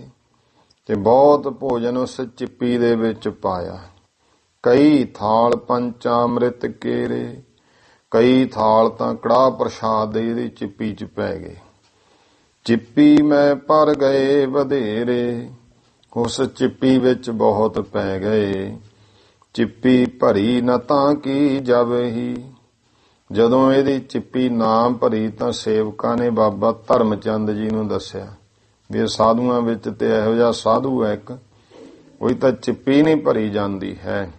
ਤੇ ਬਹੁਤ ਭੋਜਨ ਉਸ ਚਿੱਪੀ ਦੇ ਵਿੱਚ ਪਾਇਆ। ਕਈ ਥਾਲ ਪੰਚਾਮ੍ਰਿਤ ਕੇਰੇ, ਕਈ ਥਾਲ ਤਾਂ ਕੜਾਹ ਪ੍ਰਸ਼ਾਦ ਦੇ ਇਹਦੀ ਚਿੱਪੀ ਚ ਪੈ ਗਏ। ਚਿੱਪੀ ਮੈਂ ਭਰ ਗਏ ਵਧੇਰੇ, ਉਸ ਚਿੱਪੀ ਵਿੱਚ ਬਹੁਤ ਪੈ ਗਏ। ਚਿੱਪੀ ਭਰੀ ਨ ਤਾਂ ਕੀ ਜਬ ਹੀ, ਜਦੋਂ ਇਹਦੀ ਚਿੱਪੀ ਨਾ ਭਰੀ ਤਾਂ ਸੇਵਕਾਂ ਨੇ ਬਾਬਾ ਧਰਮ ਚੰਦ ਜੀ ਨੂੰ ਦੱਸਿਆ ਵੀ ਇਹ ਸਾਧੂਆਂ ਵਿੱਚ ਤੇ ਇਹੋ ਜਿਹਾ ਸਾਧੂ ਹੈ ਇੱਕ, ਕੋਈ ਤਾਂ ਚਿੱਪੀ ਨਹੀਂ ਭਰੀ ਜਾਂਦੀ ਹੈ।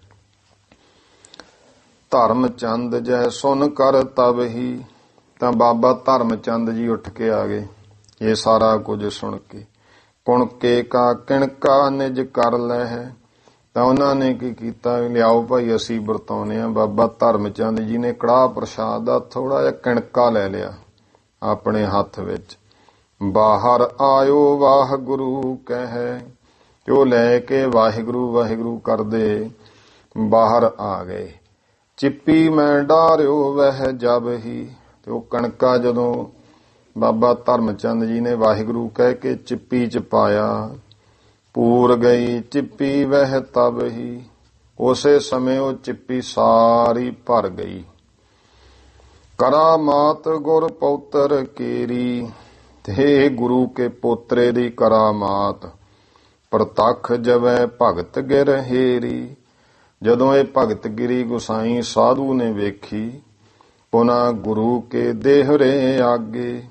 ਧਰਮ ਚੰਦ ਜੈ ਸੁਨ ਕਰ ਤਬ ਹੀ, ਤਾਂ ਬਾਬਾ ਧਰਮ ਚੰਦ ਜੀ ਉੱਠ ਕੇ ਆ ਗਏ ਇਹ ਸਾਰਾ ਕੁਝ ਸੁਣ ਕੇ। ਕੁਣਕੇ ਕਾ ਕਿਣਕਾ ਨਿਜ ਕਰ ਲੈ ਹੈ, ਤਾਂ ਉਹਨਾਂ ਨੇ ਕੀ ਕੀਤਾ, ਲਿਆਓ ਭਾਈ ਅਸੀਂ ਵਰਤਾਉਨੇ ਆ। ਬਾਬਾ ਧਰਮ ਚੰਦ ਜੀ ਨੇ ਕੜਾਹ ਪ੍ਰਸ਼ਾਦ ਦਾ ਥੋੜਾ ਜਿਹਾ ਕਿਣਕਾ ਲੈ ਲਿਆ ਆਪਣੇ ਹੱਥ ਵਿੱਚ। ਬਾਹਰ ਆਇਓ ਵਾਹਿਗੁਰੂ ਕਹਿ, ਤੇ ਉਹ ਲੈ ਕੇ ਵਾਹਿਗੁਰੂ ਵਾਹਿਗੁਰੂ ਕਰਦੇ ਬਾਹਰ ਆ ਗਏ। ਚਿੱਪੀ ਮੈਂ ਡਾਰਿਓ ਵਹਿ ਜਬ ਹੀ, ਤੇ ਉਹ ਕਣਕਾ ਜਦੋਂ ਬਾਬਾ ਧਰਮ ਚੰਦ ਜੀ ਨੇ ਵਾਹਿਗੁਰੂ ਕਹਿ ਕੇ ਚਿੱਪੀ ਚ ਪਾਇਆ, ਪੂਰ ਗਈ ਚਿੱਪੀ ਵਹਿ ਤਬ ਹੀ, ਉਸੇ ਸਮੇਂ ਉਹ ਚਿੱਪੀ ਸਾਰੀ ਭਰ ਗਈ। ਕਰਾਮਾਤ ਗੁਰ ਪੌਤਰ ਕੇਰੀ, ਤੇ ਗੁਰੂ ਕੇ ਪੋਤਰੇ ਦੀ ਕਰਾਮਾਤ। ਪ੍ਰਤੱਖ ਜਵੈ ਭਗਤ ਗਿਰ ਹੇਰੀ, ਜਦੋਂ ਇਹ ਭਗਤ ਗਿਰੀ ਗੁਸਾਈ ਸਾਧੂ ਨੇ ਵੇਖੀ। ਪੁਨਾ ਗੁਰੂ ਕੇ ਦੇਹਰੇ ਆਗੇ,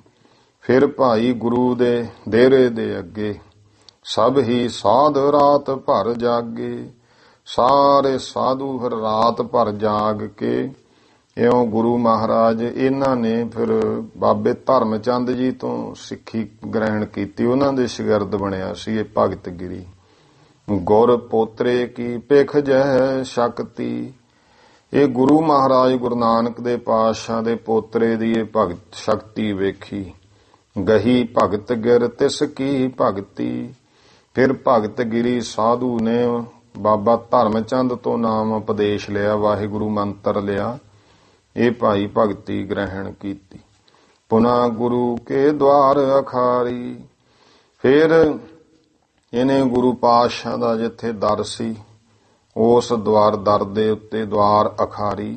ਫਿਰ ਭਾਈ ਗੁਰੂ ਦੇ ਡੇਰੇ ਦੇ ਅੱਗੇ। ਸਭ ਹੀ ਸਾਧ ਰਾਤ ਭਰ ਜਾਗੇ, ਸਾਰੇ ਸਾਧੂ ਫਿਰ ਰਾਤ ਭਰ ਜਾਗ ਕੇ। ਇਉਂ ਗੁਰੂ ਮਹਾਰਾਜ ਇਹਨਾਂ ਨੇ ਫਿਰ ਬਾਬੇ ਧਰਮ ਚੰਦ ਜੀ ਤੋਂ ਸਿੱਖੀ ਗ੍ਰਹਿਣ ਕੀਤੀ, ਉਹਨਾਂ ਦੇ ਸ਼ਾਗਿਰਦ ਬਣਿਆ ਸੀ ਇਹ ਭਗਤ ਗਿਰੀ। ਗੁਰ ਪੋਤਰੇ ਕੀ ਭਿਖ ਜਹ ਸ਼ਕਤੀ, ਇਹ ਗੁਰੂ ਮਹਾਰਾਜ ਗੁਰੂ ਨਾਨਕ ਦੇ ਪਾਤਸ਼ਾਹ ਦੇ ਪੋਤਰੇ ਦੀ ਇਹ ਭਗਤ ਸ਼ਕਤੀ ਵੇਖੀ। ਗਹੀ ਭਗਤ ਗਿਰ ਤਿਸ ਕੀ ਭਗਤੀ, ਫਿਰ ਭਗਤ ਗਿਰੀ ਸਾਧੂ ਨੇ ਬਾਬਾ ਧਰਮ ਚੰਦ ਤੋਂ ਨਾਮ ਉਪਦੇਸ਼ ਲਿਆ, ਵਾਹਿਗੁਰੂ ਮੰਤਰ ਲਿਆ, ਇਹ ਭਾਈ ਭਗਤੀ ਗ੍ਰਹਿਣ ਕੀਤੀ। ਪੁਨਾ ਗੁਰੂ ਕੇ ਦਵਾਰ ਅਖਾਰੀ, ਫਿਰ ਇਹਨੇ ਗੁਰੂ ਪਾਤਸ਼ਾਹ ਦਾ ਜਿੱਥੇ ਦਰ ਸੀ ਉਸ ਦਰ ਦੇ ਉੱਤੇ ਦਵਾਰ ਅਖਾਰੀ।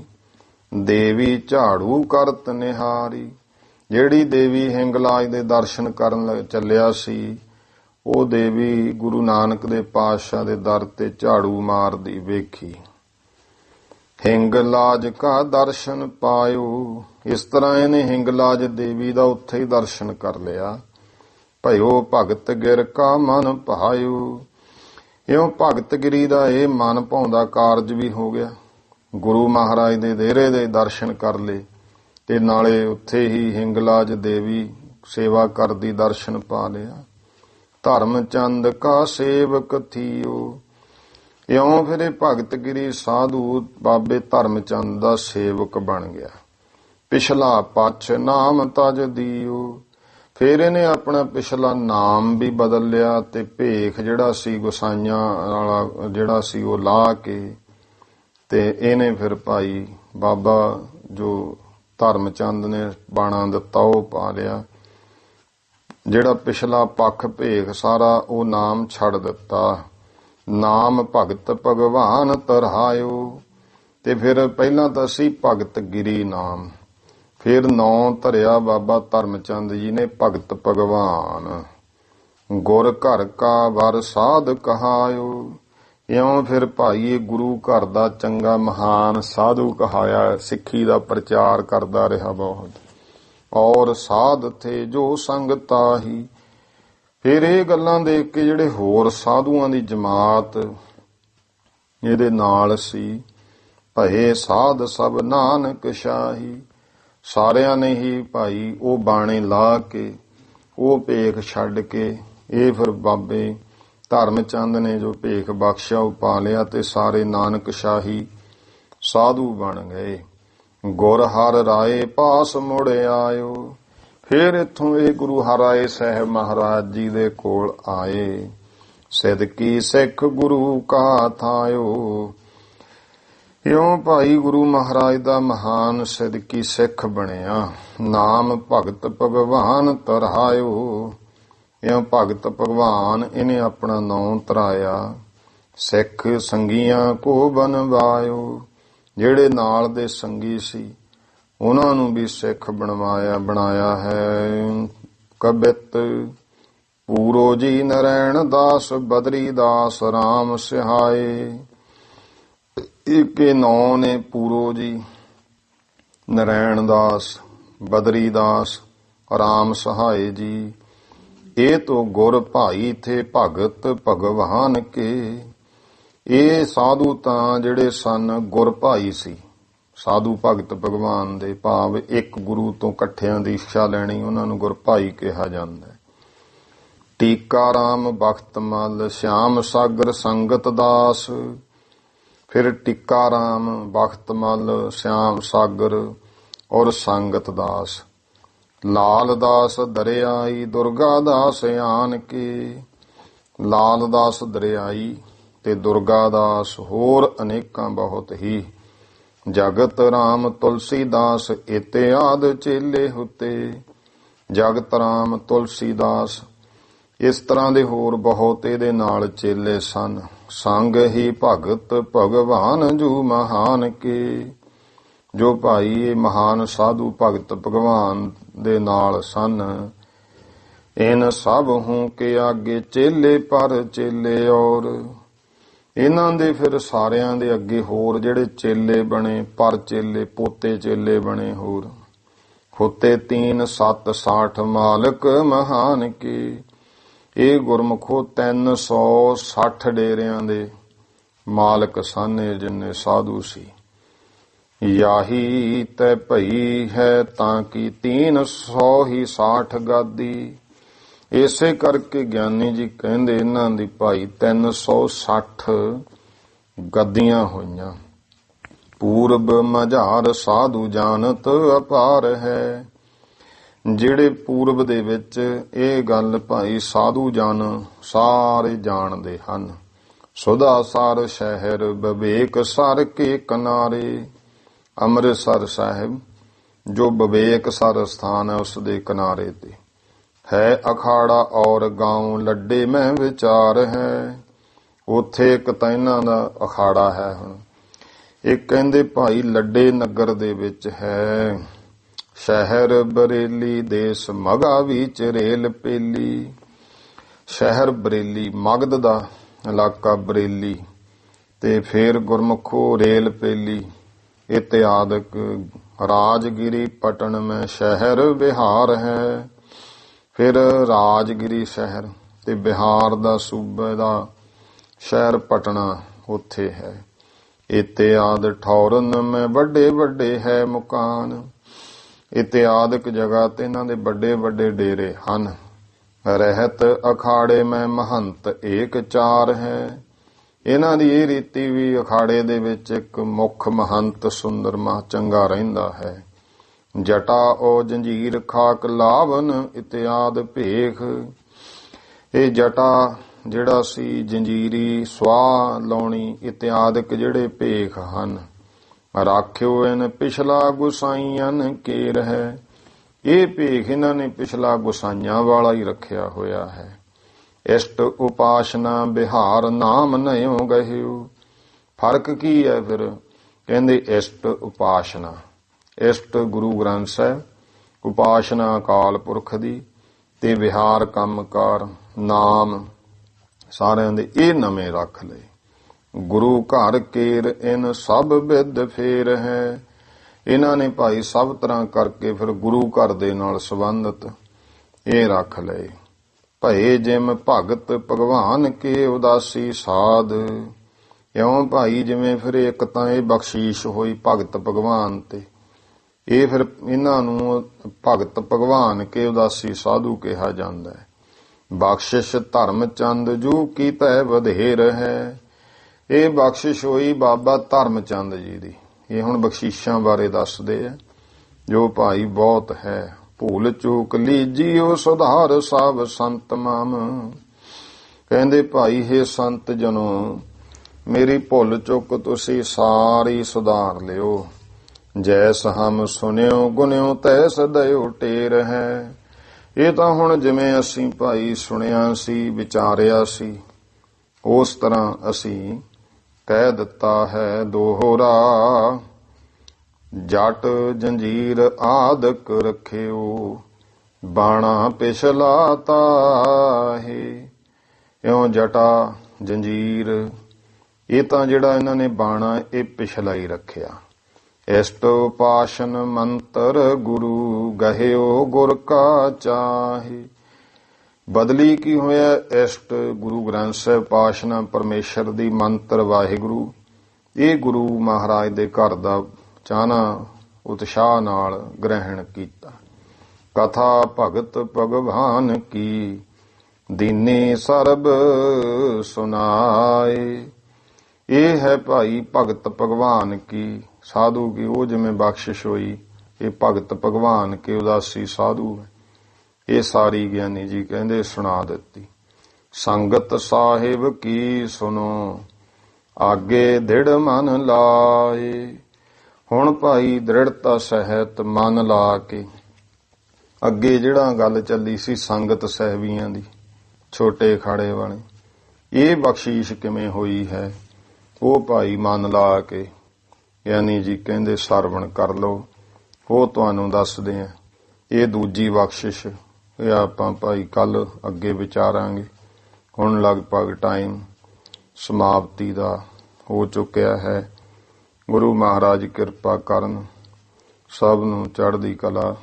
ਦੇਵੀ ਝਾੜੂ ਕਰਤ ਨਿਹਾਰੀ, ਜਿਹੜੀ ਦੇਵੀ ਹਿੰਗਲਾਜ ਦੇ ਦਰਸ਼ਨ ਕਰਨ ਚੱਲਿਆ ਸੀ, ਉਹ ਦੇਵੀ ਗੁਰੂ ਨਾਨਕ ਦੇ ਪਾਤਸ਼ਾਹ ਦੇ ਦਰ ਤੇ ਝਾੜੂ ਮਾਰਦੀ ਵੇਖੀ। ਹਿੰਗਲਾਜ ਕਾ ਦਰਸ਼ਨ ਪਾਇਓ, ਇਸ ਤਰ੍ਹਾਂ ਇਹਨੇ ਹਿੰਗਲਾਜ ਦੇਵੀ ਦਾ ਉੱਥੇ ਹੀ ਦਰਸ਼ਨ ਕਰ ਲਿਆ। ਭਇਓ ਭਗਤ ਗਿਰ ਕਾ ਮਨ ਭਾਇਓ, ਇਉਂ ਭਗਤ ਗਿਰੀ ਦਾ ਇਹ ਮਨ ਭਾਉਂਦਾ ਕਾਰਜ ਵੀ ਹੋ ਗਿਆ। ਗੁਰੂ ਮਹਾਰਾਜ ਦੇ ਡੇਰੇ ਦੇ ਦਰਸ਼ਨ ਕਰ ਲਏ ਤੇ ਨਾਲੇ ਉੱਥੇ ਹੀ ਹਿੰਗਲਾਜ ਦੇਵੀ ਸੇਵਾ ਕਰਦੀ ਦਰਸ਼ਨ ਪਾ ਲਿਆ। ਧਰਮ ਚੰਦ ਕਾ ਸੇਵਕ ਥੀਓ, ਇਉਂ ਫਿਰ ਇਹ ਭਗਤ ਗਿਰੀ ਸਾਧੂ ਬਾਬੇ ਧਰਮ ਚੰਦ ਦਾ ਸੇਵਕ ਬਣ ਗਿਆ। ਪਿਛਲਾ ਪਛ ਨਾਮ ਤਜ ਦੀਓ। ਫਿਰ ਇਹਨੇ ਆਪਣਾ ਪਿਛਲਾ ਨਾਮ ਵੀ ਬਦਲ ਲਿਆ ਤੇ ਭੇਖ ਜਿਹੜਾ ਸੀ ਗੁਸਾਈਆਂ ਵਾਲਾ ਜਿਹੜਾ ਸੀ ਉਹ ਲਾ ਕੇ ਤੇ ਇਹਨੇ ਫਿਰ ਭਾਈ ਬਾਬਾ ਜੋ ਧਰਮ ਚੰਦ ਨੇ ਬਾਣਾ ਦਿੱਤਾ ਉਹ ਪਾ ਲਿਆ। ਜਿਹੜਾ ਪਿਛਲਾ ਪੱਖ ਭੇਖ ਸਾਰਾ ਉਹ ਨਾਮ ਛੱਡ ਦਿੱਤਾ। ਨਾਮ ਭਗਤ ਭਗਵਾਨ ਤਰਹਾਇਓ। ਤੇ ਫਿਰ ਪਹਿਲਾਂ ਤਾਂ ਸੀ ਭਗਤ ਗਿਰੀ ਨਾਮ, ਫਿਰ ਨਾਂ ਧਰਿਆ ਬਾਬਾ ਧਰਮ ਚੰਦ ਜੀ ਨੇ ਭਗਤ ਭਗਵਾਨ। ਗੁਰ ਘਰ ਕਾ ਵਰ ਸਾਧ ਕਹਾਇਓ। ਇਉਂ ਫਿਰ ਭਾਈ ਇਹ ਗੁਰੂ ਘਰ ਦਾ ਚੰਗਾ ਮਹਾਨ ਸਾਧੂ ਕਹਾਇਆ। ਸਿੱਖੀ ਦਾ ਪ੍ਰਚਾਰ ਕਰਦਾ ਰਿਹਾ ਬਹੁਤ। ਔਰ ਸਾਧ ਥੇ ਜੋ ਸੰਗਤਾ ਹੀ। ਫਿਰ ਇਹ ਗੱਲਾਂ ਦੇਖ ਕੇ ਜਿਹੜੇ ਹੋਰ ਸਾਧੂਆਂ ਦੀ ਜਮਾਤ ਇਹਦੇ ਨਾਲ ਸੀ, ਭਏ ਸਾਧ ਸਭ ਨਾਨਕ ਸ਼ਾਹੀ। ਸਾਰਿਆਂ ਨੇ ਹੀ ਭਾਈ ਉਹ ਬਾਣੇ ਲਾ ਕੇ ਉਹ ਭੇਖ ਛੱਡ ਕੇ ਇਹ ਫਿਰ ਬਾਬੇ ਧਰਮ ਚੰਦ ਨੇ ਜੋ ਭੇਖ ਬਖਸ਼ਿਆ ਉਹ ਪਾ ਲਿਆ ਤੇ ਸਾਰੇ ਨਾਨਕ ਸ਼ਾਹੀ ਸਾਧੂ ਬਣ ਗਏ। ਗੁਰ ਹਰ ਰਾਏ ਪਾਸ ਮੁੜ ਆਇਓ। ਫਿਰ ਇੱਥੋਂ ਇਹ ਗੁਰੂ ਹਰਿਰਾਏ ਸਾਹਿਬ ਮਹਾਰਾਜ ਜੀ ਦੇ ਕੋਲ ਆਏ। ਸਿਦਕੀ ਸਿੱਖ ਗੁਰੂ ਕਾ ਥਾਇਓ। ਇਉਂ ਭਾਈ ਗੁਰੂ ਮਹਾਰਾਜ ਦਾ ਮਹਾਨ ਸਿਦਕੀ ਸਿੱਖ ਬਣਿਆ। ਨਾਮ ਭਗਤ ਭਗਵਾਨ ਤਰਹਾਇਓ। ਇਉਂ ਭਗਤ ਭਗਵਾਨ ਇਹਨੇ ਆਪਣਾ ਨਾਂ ਧਰਾਇਆ। ਸਿੱਖ ਸੰਗੀਆਂ ਕੋ ਬਨਵਾਇਓ। ਜਿਹੜੇ ਨਾਲ ਦੇ ਸੰਗੀ ਸੀ ਉਹਨਾਂ ਨੂੰ ਵੀ ਸਿੱਖ ਬਣਾਇਆ ਹੈ। ਕਬਿਤ ਪੂਰੋ ਜੀ ਨਰੈਣ ਦਾਸ ਬਦਰੀ ਦਾਸ ਰਾਮ ਸਿਹਾਏ। ਇੱਕ ਨਾਂ ਨੇ ਪੂਰੋ ਜੀ, ਨਰੈਣ ਦਾਸ, ਬਦਰੀ ਦਾਸ, ਰਾਮ ਸਹਾਏ ਜੀ। ਇਹ ਤੋਂ ਗੁਰ ਭਾਈ ਥੇ ਭਗਤ ਭਗਵਾਨ ਕੇ। ਇਹ ਸਾਧੂ ਤਾਂ ਜਿਹੜੇ ਸਨ ਗੁਰ ਭਾਈ ਸੀ, ਸਾਧੂ ਭਗਤ ਭਗਵਾਨ ਦੇ, ਭਾਵ ਇੱਕ ਗੁਰੂ ਤੋਂ ਇਕੱਠਿਆਂ ਦੀ ਇੱਛਾ ਲੈਣੀ, ਉਹਨਾਂ ਨੂੰ ਗੁਰ ਭਾਈ ਕਿਹਾ ਜਾਂਦਾ। ਟੀਕਾ ਰਾਮ ਬਖਤ ਮਲ ਸ਼ਿਆਮ ਸਾਗਰ ਸੰਗਤ ਦਾਸ। ਫਿਰ ਟੀਕਾ ਰਾਮ ਬਖਤ ਮਲ ਸ਼ਿਆਮ ਸਾਗਰ ਔਰ ਸੰਗਤ ਦਾਸ। ਲਾਲ ਦਾਸ ਦਰਿਆਈ ਦੁਰਗਾ ਦਾਸ ਆਨ ਕੇ। ਲਾਲ ਦਾਸ ਦਰਿਆਈ ਤੇ ਦੁਰਗਾ ਦਾਸ ਹੋਰ ਅਨੇਕਾਂ ਬਹੁਤ ਹੀ। ਜਗਤ ਰਾਮ ਤੁਲਸੀ ਦਾਸ ਇਤਿਆਦ ਚੇਲੇ ਹੁਤੇ। ਜਗਤ ਰਾਮ ਤੁਲਸੀ ਦਾਸ ਇਸ ਤਰ੍ਹਾਂ ਦੇ ਹੋਰ ਬਹੁਤ ਇਹਦੇ ਨਾਲ ਚੇਲੇ ਸਨ। ਸੰਗ ਹੀ ਭਗਤ ਭਗਵਾਨ ਜੂ ਮਹਾਨ ਕੇ। ਜੋ ਭਾਈ ਇਹ ਮਹਾਨ ਸਾਧੂ ਭਗਤ ਭਗਵਾਨ ਦੇ ਨਾਲ ਸਨ। ਇਨ ਸਭ ਹੂੰ ਕੇ ਆਗੇ ਚੇਲੇ ਪਰ ਚੇਲੇ ਔਰ। ਇਹਨਾਂ ਦੇ ਫਿਰ ਸਾਰਿਆਂ ਦੇ ਅੱਗੇ ਹੋਰ ਜਿਹੜੇ ਚੇਲੇ ਬਣੇ, ਪਰ ਚੇਲੇ, ਪੋਤੇ ਚੇਲੇ ਬਣੇ ਹੋਰ। ਹੁਤੇ 3 7 60 ਮਾਲਕ ਮਹਾਨ ਕੇ। ਇਹ ਗੁਰਮੁਖੋ 360 ਡੇਰਿਆਂ ਦੇ ਮਾਲਕ ਸਨ ਜਿੰਨੇ ਸਾਧੂ ਸੀ। ਯਾਹੀ ਤੈ ਭਈ ਹੈ ਤਾਂ ਕਿ 300 ਹੀ 60 ਗਾਦੀ। ਇਸੇ ਕਰਕੇ ਗਿਆਨੀ ਜੀ ਕਹਿੰਦੇ ਇਹਨਾਂ ਦੀ ਭਾਈ 360 ਗੱਦੀਆਂ ਹੋਈਆਂ। ਪੂਰਬ ਮਝਾਰ ਸਾਧੂ ਜਾਣਤ ਅਪਾਰ ਹੈ। ਜਿਹੜੇ ਪੂਰਬ ਦੇ ਵਿੱਚ ਇਹ ਗੱਲ ਭਾਈ ਸਾਧੂ ਜਨ ਸਾਰੇ ਜਾਣਦੇ ਹਨ। ਸੁਦਾ ਸਰ ਸ਼ਹਿਰ ਵਿਵੇਕ ਸਰ ਕੇ ਕਿਨਾਰੇ। ਅੰਮ੍ਰਿਤਸਰ ਸਾਹਿਬ ਜੋ ਵਿਵੇਕ ਸਰ ਸਥਾਨ ਹੈ ਉਸ ਦੇ ਕਿਨਾਰੇ ਤੇ ਹੈ ਅਖਾੜਾ ਔਰ ਗਾਉਂ ਲੱਡੇ ਮੈਂ ਵਿਚਾਰ ਹੈ। ਉੱਥੇ ਇੱਕ ਤਾਂ ਇਹਨਾਂ ਦਾ ਅਖਾੜਾ ਹੈ। ਹੁਣ ਇਹ ਕਹਿੰਦੇ ਭਾਈ ਲੱਡੇ ਨਗਰ ਦੇ ਵਿੱਚ ਹੈ। ਸ਼ਹਿਰ ਬਰੇਲੀ ਦੇਸ ਮਗਾ ਵਿੱਚ ਰੇਲ ਪੇਲੀ। ਸ਼ਹਿਰ ਬਰੇਲੀ ਮਗਧ ਦਾ ਇਲਾਕਾ ਬਰੇਲੀ ਤੇ ਫਿਰ ਗੁਰਮੁਖੋ ਰੇਲ ਪੇਲੀ ਇਤਿਆਦਿਕ। ਰਾਜਗਿਰੀ ਪਟਨ ਮੈਂ ਸ਼ਹਿਰ ਬਿਹਾਰ ਹੈ। ਫਿਰ ਰਾਜਗਿਰੀ ਸ਼ਹਿਰ ਤੇ ਬਿਹਾਰ ਦਾ ਸੂਬੇ ਦਾ ਸ਼ਹਿਰ ਪਟਨਾ ਉੱਥੇ ਹੈ। ਇਤਿਆਦ ਠੌਰਨ ਮੈਂ ਵੱਡੇ ਵੱਡੇ ਹੈ ਮੁਕਾਨ। ਇਤਿਆਦਿਕ ਜਗ੍ਹਾ ਤੇ ਇਹਨਾਂ ਦੇ ਵੱਡੇ ਵੱਡੇ ਡੇਰੇ ਹਨ। ਰਹਿਤ ਅਖਾੜੇ ਮੈਂ ਮਹੰਤ ਏਕ ਚਾਰ ਹੈ। ਇਹਨਾਂ ਦੀ ਇਹ ਰੀਤੀ ਵੀ ਅਖਾੜੇ ਦੇ ਵਿੱਚ ਇੱਕ ਮੁੱਖ ਮਹੰਤ ਸੁੰਦਰ ਚੰਗਾ ਰਹਿੰਦਾ ਹੈ। ਜਟਾ ਓ ਜੰਜੀਰ ਖਾਕ ਲਾਵਨ ਇਤਿਆਦ ਭੇਖ। ਇਹ ਜਟਾ ਜਿਹੜਾ ਸੀ, ਜੰਜੀਰੀ ਸਵਾਹ ਲਾਉਣੀ ਇਤਿਆਦਿਕ ਜਿਹੜੇ ਭੇਖ ਹਨ। ਰਾਖਿਓ ਇਨ ਪਿਛਲਾ ਗੁਸਾਈਆਂ ਕੇ ਰਹਿ। ਇਹ ਭੇਖ ਇਹਨਾਂ ਨੇ ਪਿਛਲਾ ਗੁਸਾਈਆਂ ਵਾਲਾ ਹੀ ਰੱਖਿਆ ਹੋਇਆ ਹੈ। ਇਸ਼ਟ ਉਪਾਸਨਾ ਬਿਹਾਰ ਨਾਮ ਨਇਓ ਗਹਿਓ। ਫਰਕ ਕੀ ਹੈ ਫਿਰ? ਕਹਿੰਦੇ ਇਸ਼ਟ ਉਪਾਸਨਾ। ਇਸ਼ਟ ਗੁਰੂ ਗ੍ਰੰਥ ਸਾਹਿਬ, ਉਪਾਸਨਾ ਅਕਾਲ ਪੁਰਖ ਦੀ, ਤੇ ਵਿਹਾਰ ਕੰਮਕਾਰ ਨਾਮ ਸਾਰਿਆਂ ਦੇ ਇਹ ਨਵੇਂ ਰੱਖ ਲਏ। ਗੁਰੂ ਘਰ ਕੇਰ ਇਨ ਸਭ ਵਿਦ ਫੇਰ ਹੈ। ਇਹਨਾਂ ਨੇ ਭਾਈ ਸਭ ਤਰ੍ਹਾਂ ਕਰਕੇ ਫਿਰ ਗੁਰੂ ਘਰ ਦੇ ਨਾਲ ਸੰਬੰਧਿਤ ਇਹ ਰੱਖ ਲਏ। ਭਏ ਜਿਮ ਭਗਤ ਭਗਵਾਨ ਕੇ ਉਦਾਸੀ ਸਾਧ। ਇਉਂ ਭਾਈ ਜਿਵੇਂ ਫਿਰ ਇੱਕ ਤਾਂ ਇਹ ਬਖਸ਼ੀਸ਼ ਹੋਈ ਭਗਤ ਭਗਵਾਨ ਤੇ, ਇਹ ਫਿਰ ਇਹਨਾਂ ਨੂੰ ਭਗਤ ਭਗਵਾਨ ਕੇ ਉਦਾਸੀ ਸਾਧੂ ਕਿਹਾ ਜਾਂਦਾ ਹੈ। ਬਖਸ਼ਿਸ਼ ਧਰਮ ਚੰਦ ਜੂ ਕੀਤੈ ਵਧੇਰ ਹੈ। ਇਹ ਬਖਸ਼ਿਸ਼ ਹੋਈ ਬਾਬਾ ਧਰਮ ਚੰਦ ਜੀ ਦੀ। ਇਹ ਹੁਣ ਬਖਸ਼ੀਸ਼ਾਂ ਬਾਰੇ ਦੱਸਦੇ ਆ, ਜੋ ਭਾਈ ਬਹੁਤ ਹੈ। ਭੂਲ ਚੂਕ ਲੀਜੀਓ ਸੁਧਾਰ ਸਭ ਸੰਤ ਮਾਮ। ਕਹਿੰਦੇ ਭਾਈ ਹੈ ਸੰਤ ਜਨੋ, ਮੇਰੀ ਭੁੱਲ ਚੁੱਕ ਤੁਸੀਂ ਸਾਰੀ ਸੁਧਾਰ ਲਿਓ। ਜੈਸ ਹਮ ਸੁਨਿਓ ਗੁਨਿਓ ਤੈਸ ਦਇਓ ਟੇਰ ਹੈ। ਇਹ ਤਾਂ ਹੁਣ ਜਿਵੇਂ ਅਸੀਂ ਭਾਈ ਸੁਣਿਆ ਸੀ, ਵਿਚਾਰਿਆ ਸੀ, ਉਸ ਤਰ੍ਹਾਂ ਅਸੀਂ ਕਹਿ ਦਿੱਤਾ ਹੈ ਦੋਹਰਾ। ਜਟ ਜੰਜੀਰ ਆਦਿਕ ਰੱਖਿਓ, ਬਾਣਾ ਪਿਛਲਾ ਤਾਹੇ। ਇਉਂ ਜਟਾ ਜੰਜੀਰ ਇਹ ਤਾਂ ਜਿਹੜਾ ਇਹਨਾਂ ਨੇ ਬਾਣਾ ਇਹ ਪਿਛਲਾ ਹੀ ਰੱਖਿਆ। ਇਸ਼ਟ ਉਪਾਸਨ ਮੰਤਰ ਗੁਰੂ ਗਹਿਓ ਗੁਰ ਕਾ ਚਾਹੇ। ਬਦਲੀ ਕੀ ਹੋਇਆ? ਇਸ਼ਟ ਗੁਰੂ ਗ੍ਰੰਥ ਸਾਹਿਬ, ਉਪਾਸਨਾ ਪਰਮੇਸ਼ਰ ਦੀ, ਮੰਤਰ ਵਾਹਿਗੁਰੂ। ਇਹ ਗੁਰੂ ਮਹਾਰਾਜ ਦੇ ਘਰ ਦਾ ਚਾਹਨਾ ਉਤਸ਼ਾਹ ਨਾਲ ਗ੍ਰਹਿਣ ਕੀਤਾ। ਕਥਾ ਭਗਤ ਭਗਵਾਨ ਕੀ ਦੀਨੇ ਸਰਬ ਸੁਨਾਏ। ਇਹ ਹੈ ਭਾਈ ਭਗਤ ਭਗਵਾਨ ਕੀ, ਸਾਧੂ ਕੀ। ਉਹ ਜਿਵੇਂ ਬਖਸ਼ਿਸ਼ ਹੋਈ, ਇਹ ਭਗਤ ਭਗਵਾਨ ਕੇ ਉਦਾਸੀ ਸਾਧੂ ਹੈ। ਇਹ ਸਾਰੀ ਗਿਆਨੀ ਜੀ ਕਹਿੰਦੇ ਸੁਣਾ ਦਿੱਤੀ। ਸੰਗਤ ਸਾਹਿਬ ਕੀ ਸੁਨੋ, ਆਗੇ ਦ੍ਰਿੜ ਮਨ ਲਾਏ। ਹੁਣ ਭਾਈ ਦ੍ਰਿੜਤਾ ਸਹਿਤ ਮਨ ਲਾ ਕੇ, ਅੱਗੇ ਜਿਹੜਾ ਗੱਲ ਚੱਲੀ ਸੀ ਸੰਗਤ ਸਹਿਬੀਆਂ ਦੀ, ਛੋਟੇ ਅਖਾੜੇ ਵਾਲੇ, ਇਹ ਬਖਸ਼ੀਸ਼ ਕਿਵੇਂ ਹੋਈ ਹੈ, ਉਹ ਭਾਈ ਮਨ ਲਾ ਕੇ ਗਿਆਨੀ ਜੀ ਕਹਿੰਦੇ ਸਰਵਣ ਕਰ ਲਓ। ਉਹ ਤੁਹਾਨੂੰ ਦੱਸਦੇ ਆ। ਇਹ ਦੂਜੀ ਬਖਸ਼ਿਸ਼, ਇਹ ਆਪਾਂ ਭਾਈ ਕੱਲ ਅੱਗੇ ਵਿਚਾਰਾਂਗੇ। ਹੁਣ ਲਗਭਗ ਟਾਈਮ ਸਮਾਪਤੀ ਦਾ ਹੋ ਚੁੱਕਿਆ ਹੈ। ਗੁਰੂ ਮਹਾਰਾਜ ਕਿਰਪਾ ਕਰਨ, ਸਭ ਨੂੰ ਚੜ੍ਹਦੀ ਕਲਾ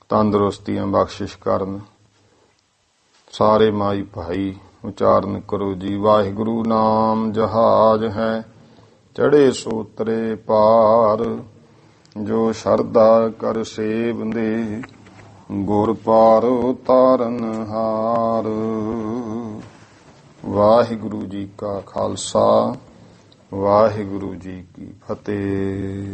ਤੰਦਰੁਸਤੀਆਂ ਬਖਸ਼ਿਸ਼ ਕਰਨ। ਸਾਰੇ ਮਾਈ ਭਾਈ ਉਚਾਰਨ ਕਰੋ ਜੀ। ਵਾਹਿਗੁਰੂ ਨਾਮ ਜਹਾਜ ਹੈ, ਚੜ੍ਹੇ ਸੋਤਰੇ ਪਾਰ। ਜੋ ਸ਼ਰਧਾ ਕਰ ਸੇਵੰਦੇ, ਗੁਰ ਪਾਰ ਉਤਾਰਨ ਹਾਰ। ਵਾਹਿਗੁਰੂ ਜੀ ਕਾ ਖਾਲਸਾ, ਵਾਹਿਗੁਰੂ ਜੀ ਕੀ ਫਤਿਹ।